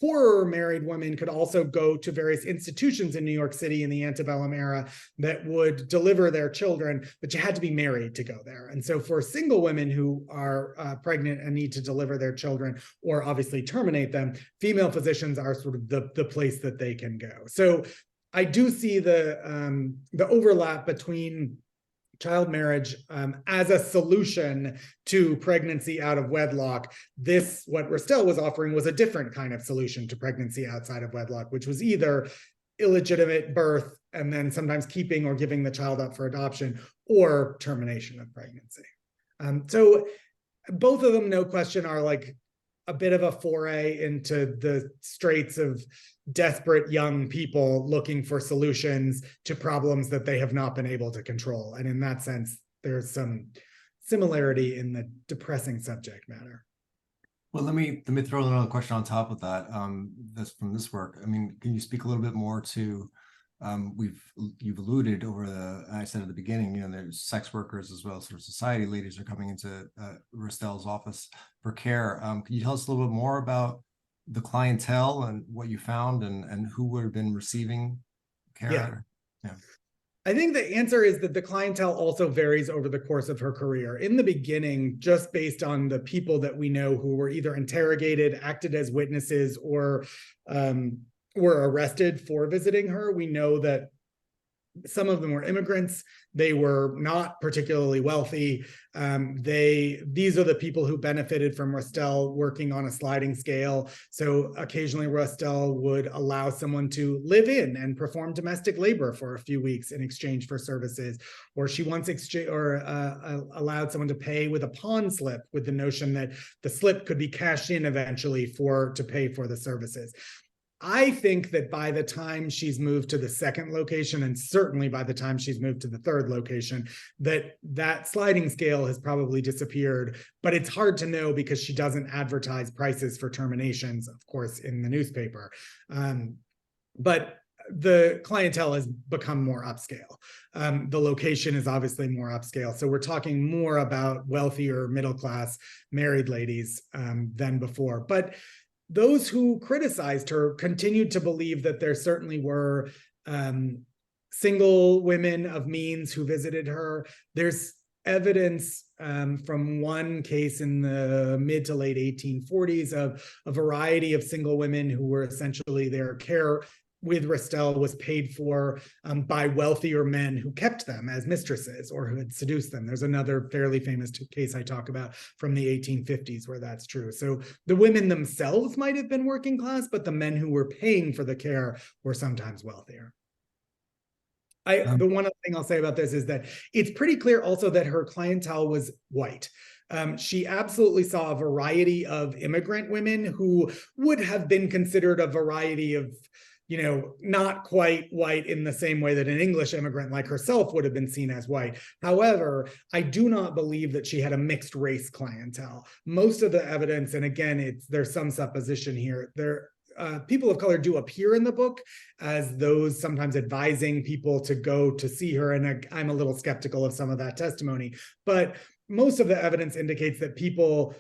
Poorer married women could also go to various institutions in New York City in the antebellum era that would deliver their children, but you had to be married to go there. And so for single women who are pregnant and need to deliver their children or obviously terminate them, female physicians are sort of the place that they can go. So I do see the overlap between child marriage as a solution to pregnancy out of wedlock. This, what Restell was offering, was a different kind of solution to pregnancy outside of wedlock, which was either illegitimate birth and then sometimes keeping or giving the child up for adoption, or termination of pregnancy. So both of them, no question, are like a bit of a foray into the straits of desperate young people looking for solutions to problems that they have not been able to control. And in that sense, there's some similarity in the depressing subject matter. Well, let me throw another question on top of that. That's from this work. I mean, can you speak a little bit more to, you've alluded over I said at the beginning, there's sex workers as well as sort of society ladies are coming into Restell's office for care. Can you tell us a little bit more about the clientele and what you found and who would have been receiving care? Yeah. I think the answer is that the clientele also varies over the course of her career. In the beginning, just based on the people that we know who were either interrogated, acted as witnesses, or were arrested for visiting her, we know that some of them were immigrants. They were not particularly wealthy. These are the people who benefited from Restell working on a sliding scale. So occasionally Restell would allow someone to live in and perform domestic labor for a few weeks in exchange for services. Or she once allowed someone to pay with a pawn slip, with the notion that the slip could be cashed in eventually to pay for the services. I think that by the time she's moved to the second location, and certainly by the time she's moved to the third location, that sliding scale has probably disappeared. But it's hard to know because she doesn't advertise prices for terminations, of course, in the newspaper. But the clientele has become more upscale. The location is obviously more upscale. So we're talking more about wealthier, middle-class married ladies than before. But those who criticized her continued to believe that there certainly were single women of means who visited her. There's evidence from one case in the mid to late 1840s of a variety of single women who were essentially, their care with Restell was paid for by wealthier men who kept them as mistresses or who had seduced them. There's another fairly famous case I talk about from the 1850s where that's true. So the women themselves might have been working class, but the men who were paying for the care were sometimes wealthier. The one other thing I'll say about this is that it's pretty clear also that her clientele was white. She absolutely saw a variety of immigrant women who would have been considered a variety of not quite white in the same way that an English immigrant like herself would have been seen as white. However, I do not believe that she had a mixed race clientele. Most of the evidence, and again, there's some supposition here, people of color do appear in the book as those sometimes advising people to go to see her, and I'm a little skeptical of some of that testimony. But most of the evidence indicates that people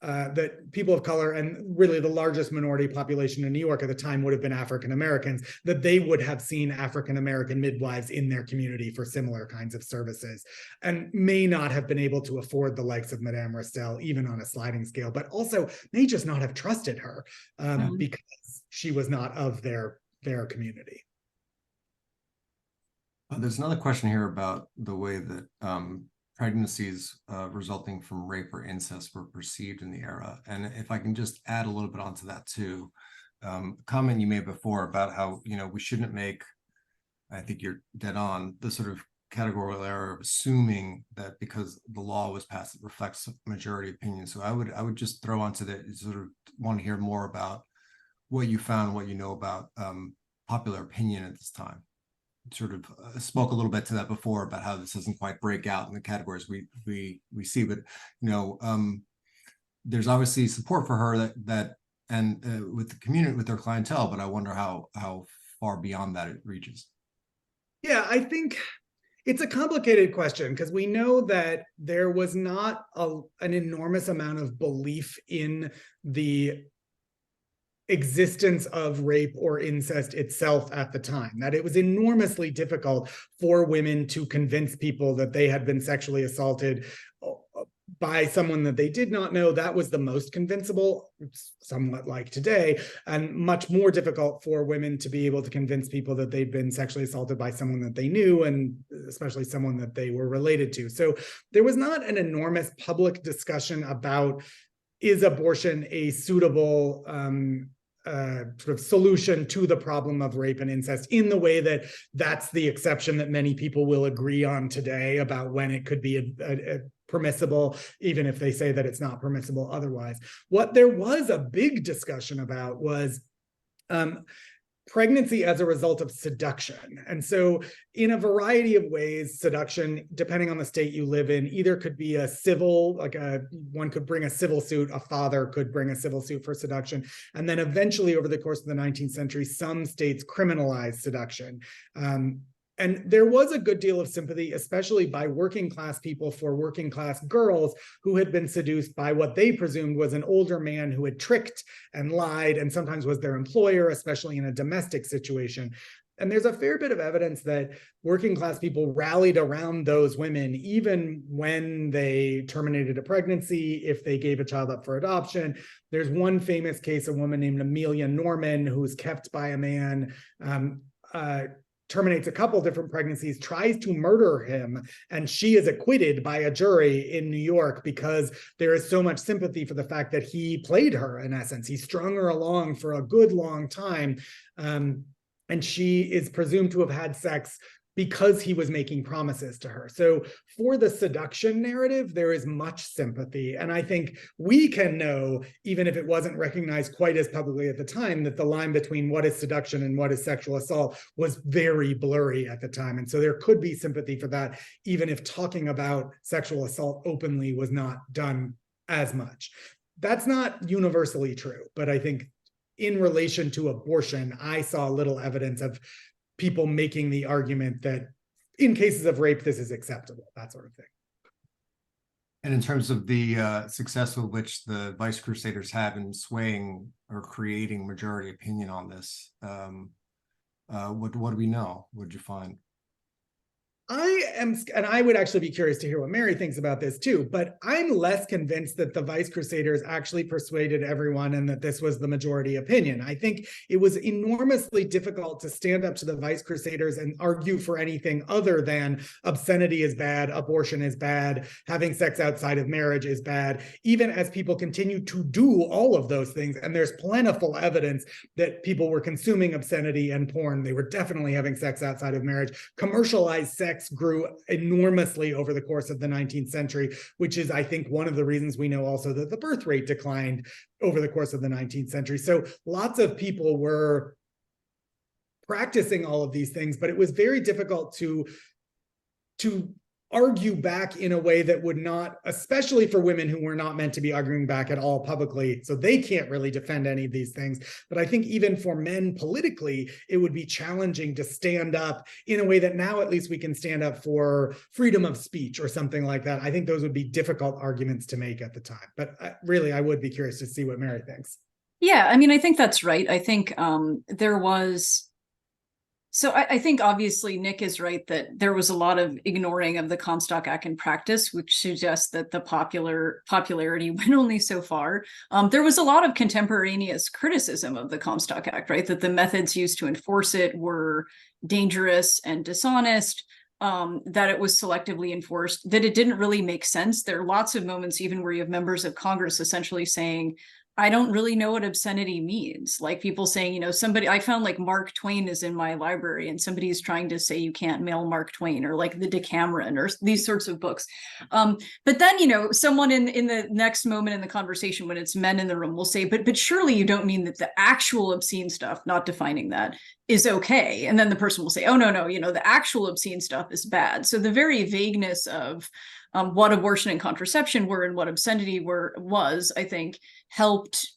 of color, and really the largest minority population in New York at the time would have been African Americans, that they would have seen African American midwives in their community for similar kinds of services, and may not have been able to afford the likes of Madame Restell, even on a sliding scale, but also may just not have trusted her because she was not of their community. There's another question here about the way that pregnancies resulting from rape or incest were perceived in the era. And if I can just add a little bit onto that too, comment you made before about how, we shouldn't make, I think you're dead on, the sort of categorical error of assuming that because the law was passed, it reflects majority opinion. So I would just throw onto that, sort of want to hear more about what you found, what you know about popular opinion at this time. Sort of spoke a little bit to that before about how this doesn't quite break out in the categories we see, but there's obviously support for her that with the community, with their clientele, but I wonder how far beyond that it reaches. Yeah, I think it's a complicated question because we know that there was not an enormous amount of belief in the existence of rape or incest itself at the time, that it was enormously difficult for women to convince people that they had been sexually assaulted by someone that they did not know. That was the most convincible, somewhat like today, and much more difficult for women to be able to convince people that they'd been sexually assaulted by someone that they knew, and especially someone that they were related to. So there was not an enormous public discussion about, is abortion a suitable sort of solution to the problem of rape and incest, in the way that that's the exception that many people will agree on today about when it could be permissible, even if they say that it's not permissible otherwise. What there was a big discussion about was pregnancy as a result of seduction. And so in a variety of ways, seduction, depending on the state you live in, either could be a civil, one could bring a civil suit, a father could bring a civil suit for seduction. And then eventually over the course of the 19th century, some states criminalized seduction. And there was a good deal of sympathy, especially by working class people, for working class girls who had been seduced by what they presumed was an older man who had tricked and lied, and sometimes was their employer, especially in a domestic situation. And there's a fair bit of evidence that working class people rallied around those women, even when they terminated a pregnancy, if they gave a child up for adoption. There's one famous case, a woman named Amelia Norman, who was kept by a man, terminates a couple different pregnancies, tries to murder him, and she is acquitted by a jury in New York because there is so much sympathy for the fact that he played her, in essence. He strung her along for a good long time, and she is presumed to have had sex because he was making promises to her. So for the seduction narrative, there is much sympathy. And I think we can know, even if it wasn't recognized quite as publicly at the time, that the line between what is seduction and what is sexual assault was very blurry at the time. And so there could be sympathy for that, even if talking about sexual assault openly was not done as much. That's not universally true, but I think in relation to abortion, I saw little evidence of people making the argument that in cases of rape, this is acceptable, that sort of thing. And in terms of the success with which the Vice Crusaders had in swaying or creating majority opinion on this, what do we know? What did you find? And I would actually be curious to hear what Mary thinks about this too, but I'm less convinced that the Vice Crusaders actually persuaded everyone and that this was the majority opinion. I think it was enormously difficult to stand up to the Vice Crusaders and argue for anything other than obscenity is bad, abortion is bad, having sex outside of marriage is bad, even as people continue to do all of those things. And there's plentiful evidence that people were consuming obscenity and porn. They were definitely having sex outside of marriage. Commercialized sex grew enormously over the course of the 19th century, which is, I think, one of the reasons we know also that the birth rate declined over the course of the 19th century. So lots of people were practicing all of these things, but it was very difficult to argue back in a way that would not, especially for women who were not meant to be arguing back at all publicly, so they can't really defend any of these things. But I think even for men politically, it would be challenging to stand up in a way that now at least we can stand up for freedom of speech or something like that. I think those would be difficult arguments to make at the time. But really, I would be curious to see what Mary thinks. Yeah, I mean, I think that's right. I think there was... So I think obviously Nick is right that there was a lot of ignoring of the Comstock Act in practice, which suggests that the popularity went only so far. There was a lot of contemporaneous criticism of the Comstock Act, right? That the methods used to enforce it were dangerous and dishonest, that it was selectively enforced, that it didn't really make sense. There are lots of moments even where you have members of Congress essentially saying, I don't really know what obscenity means. Like people saying, you know, somebody, I found like Mark Twain is in my library and somebody's trying to say you can't mail Mark Twain, or like the Decameron or these sorts of books. But then, you know, someone in the next moment in the conversation when it's men in the room will say, but surely you don't mean that the actual obscene stuff, not defining that, is okay. And then the person will say, oh, no, you know, the actual obscene stuff is bad. So the very vagueness of what abortion and contraception were and what obscenity was, I think, helped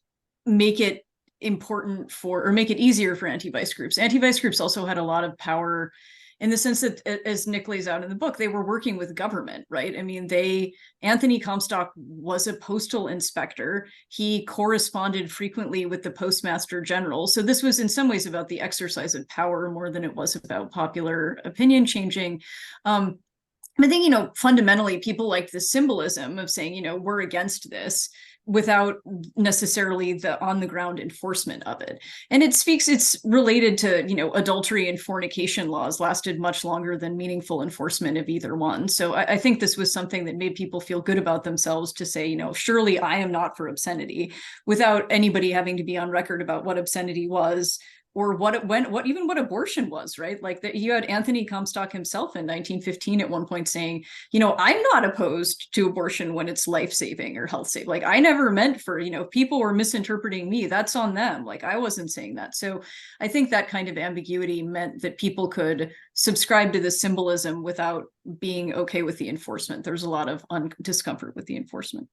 make it important for, or make it easier for anti-vice groups. Anti-vice groups also had a lot of power in the sense that, as Nick lays out in the book, they were working with government, right? I mean, Anthony Comstock was a postal inspector. He corresponded frequently with the Postmaster General. So this was in some ways about the exercise of power more than it was about popular opinion changing. I think, you know, fundamentally, people like the symbolism of saying, you know, we're against this without necessarily the on-the-ground enforcement of it. And it's related to, you know, adultery and fornication laws lasted much longer than meaningful enforcement of either one. So I think this was something that made people feel good about themselves to say, you know, surely I am not for obscenity, without anybody having to be on record about what obscenity was, or what abortion was, right? Like that, you had Anthony Comstock himself in 1915 at one point saying, you know, I'm not opposed to abortion when it's life-saving or health-saving. Like I never meant for, you know, people were misinterpreting me, that's on them. Like I wasn't saying that. So I think that kind of ambiguity meant that people could subscribe to the symbolism without being okay with the enforcement. There's a lot of discomfort with the enforcement.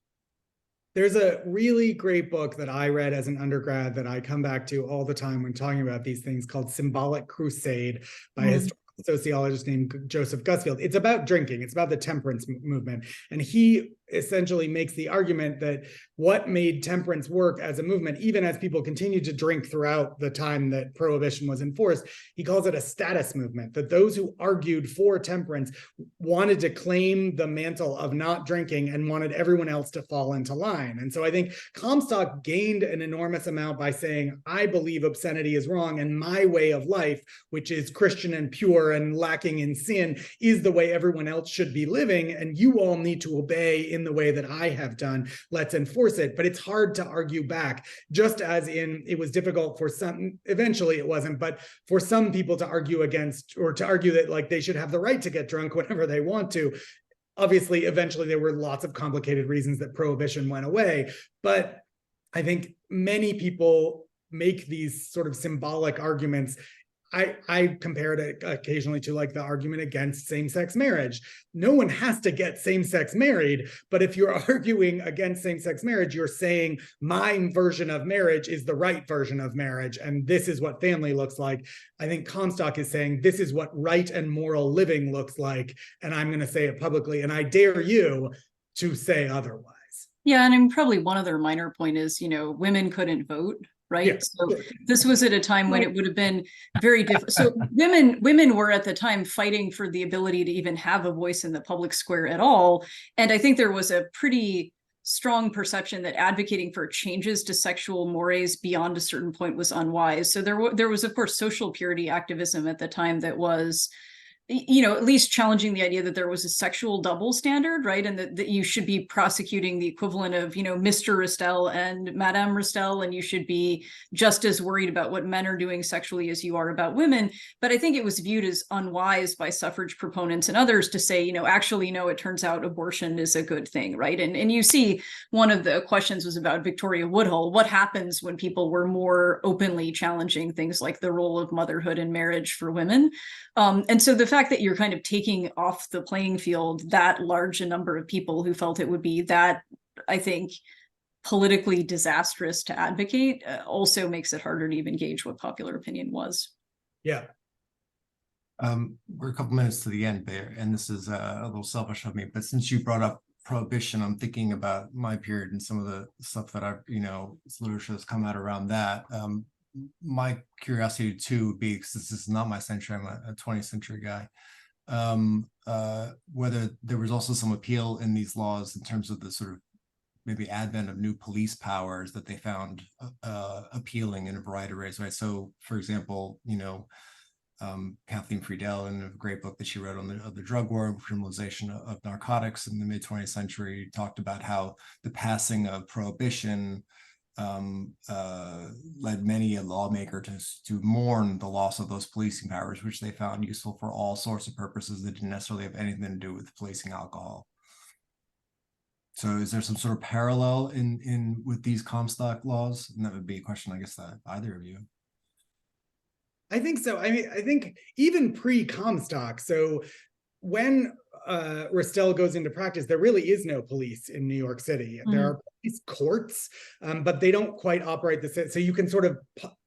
There's a really great book that I read as an undergrad that I come back to all the time when talking about these things, called Symbolic Crusade by a historical sociologist named Joseph Gusfield. It's about drinking. It's about the temperance movement. And he essentially makes the argument that what made temperance work as a movement, even as people continued to drink throughout the time that prohibition was enforced, he calls it a status movement, that those who argued for temperance wanted to claim the mantle of not drinking and wanted everyone else to fall into line. And so I think Comstock gained an enormous amount by saying, I believe obscenity is wrong, and my way of life, which is Christian and pure and lacking in sin, is the way everyone else should be living, and you all need to obey in the way that I have done. Let's enforce it. But it's hard to argue back, just as in it was difficult for some, eventually it wasn't, but for some people to argue against, or to argue that like they should have the right to get drunk whenever they want to. Obviously, eventually there were lots of complicated reasons that prohibition went away. But I think many people make these sort of symbolic arguments. I compare it occasionally to like the argument against same-sex marriage. No one has to get same-sex married, but if you're arguing against same-sex marriage, you're saying my version of marriage is the right version of marriage, and this is what family looks like. I think Comstock is saying this is what right and moral living looks like, and I'm going to say it publicly, and I dare you to say otherwise. Yeah, and I mean, probably one other minor point is, you know, women couldn't vote. Right. Yeah. So this was at a time when it would have been very different. So women were at the time fighting for the ability to even have a voice in the public square at all. And I think there was a pretty strong perception that advocating for changes to sexual mores beyond a certain point was unwise. So there was, of course, social purity activism at the time that was you know, at least challenging the idea that there was a sexual double standard, right? And that you should be prosecuting the equivalent of, you know, Mr. Restell and Madame Restell, and you should be just as worried about what men are doing sexually as you are about women. But I think it was viewed as unwise by suffrage proponents and others to say, you know, actually, no, it turns out abortion is a good thing, right? And you see one of the questions was about Victoria Woodhull. What happens when people were more openly challenging things like the role of motherhood and marriage for women? And so the fact that you're kind of taking off the playing field that large a number of people who felt it would be that, I think, politically disastrous to advocate also makes it harder to even gauge what popular opinion was. Yeah. We're a couple minutes to the end there, and this is a little selfish of me, but since you brought up prohibition, I'm thinking about my period and some of the stuff that I've, you know, literature that's come out around that. My curiosity too would be, because this is not my century, I'm a 20th century guy, whether there was also some appeal in these laws in terms of the sort of maybe advent of new police powers that they found appealing in a variety of ways, right? So for example, you know, Kathleen Friedel, in a great book that she wrote on the drug war and criminalization of narcotics in the mid-20th century, talked about how the passing of prohibition led many a lawmaker to mourn the loss of those policing powers, which they found useful for all sorts of purposes that didn't necessarily have anything to do with policing alcohol. So is there some sort of parallel in with these Comstock laws? And that would be a question, I guess, that either of you. I think so. I mean, I think even pre-Comstock, so when Restell goes into practice, there really is no police in New York City. There are police courts, but they don't quite operate the same. So you can sort of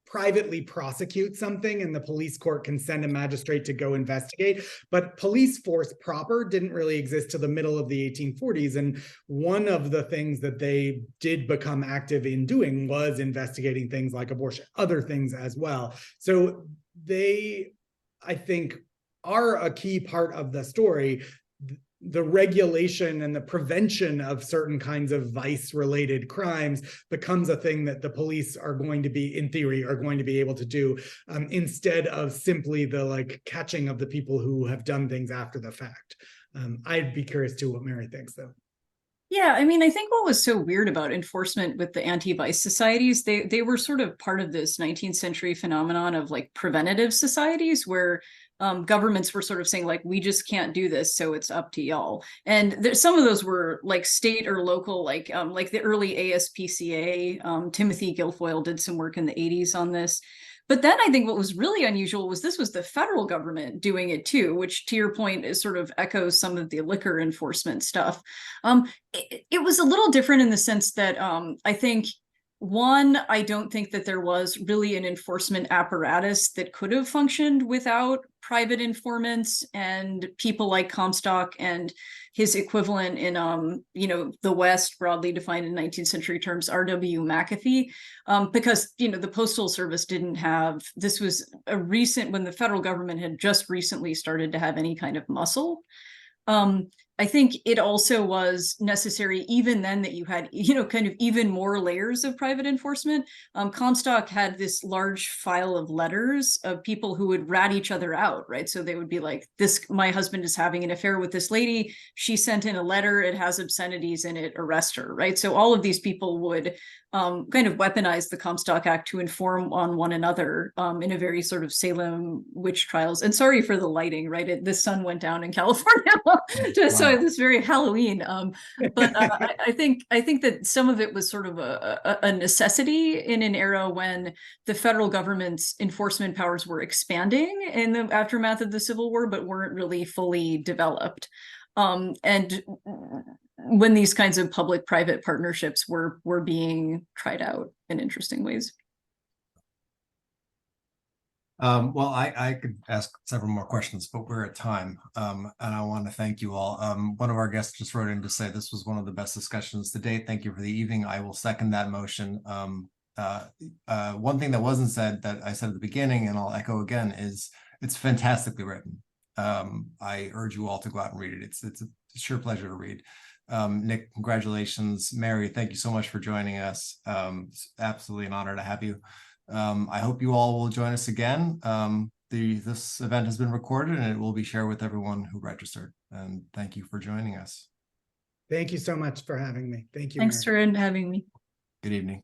privately prosecute something and the police court can send a magistrate to go investigate. But police force proper didn't really exist till the middle of the 1840s. And one of the things that they did become active in doing was investigating things like abortion, other things as well. So they, I think, are a key part of the story. The regulation and the prevention of certain kinds of vice-related crimes becomes a thing that the police are going to be, in theory, are going to be able to do, instead of simply the like catching of the people who have done things after the fact. I'd be curious too what Mary thinks, though. Yeah, I mean, I think what was so weird about enforcement with the anti-vice societies, they were sort of part of this 19th century phenomenon of like preventative societies where governments were sort of saying like, we just can't do this, so it's up to y'all. And some of those were like state or local, like the early ASPCA. Timothy Guilfoyle did some work in the 80s on this. But then I think what was really unusual was this was the federal government doing it too, which to your point is sort of echoes some of the liquor enforcement stuff. It was a little different in the sense that I think, one, I don't think that there was really an enforcement apparatus that could have functioned without private informants and people like Comstock and his equivalent in, you know, the West, broadly defined in 19th century terms, R.W. McAfee, because, you know, the Postal Service didn't have, this was a recent, when the federal government had just recently started to have any kind of muscle. I think it also was necessary even then that you had, you know, kind of even more layers of private enforcement. Comstock had this large file of letters of people who would rat each other out, right? So they would be like, this, my husband is having an affair with this lady. She sent in a letter, it has obscenities in it, arrest her, right? So all of these people would kind of weaponize the Comstock Act to inform on one another in a very sort of Salem witch trials. And sorry for the lighting, right? The sun went down in California, so this very Halloween. But I think that some of it was sort of a necessity in an era when the federal government's enforcement powers were expanding in the aftermath of the Civil War, but weren't really fully developed. And when these kinds of public-private partnerships were being tried out in interesting ways. Well, I could ask several more questions, but we're at time. And I want to thank you all. One of our guests just wrote in to say this was one of the best discussions to date. Thank you for the evening. I will second that motion. One thing that wasn't said that I said at the beginning, and I'll echo again, is it's fantastically written. I urge you all to go out and read it. It's a sheer pleasure to read. Nick, congratulations. Mary, thank you so much for joining us. It's absolutely an honor to have you. I hope you all will join us again. this event has been recorded and it will be shared with everyone who registered. And thank you for joining us. Thank you so much for having me. Thank you, Thanks Mary. for having me. Good evening.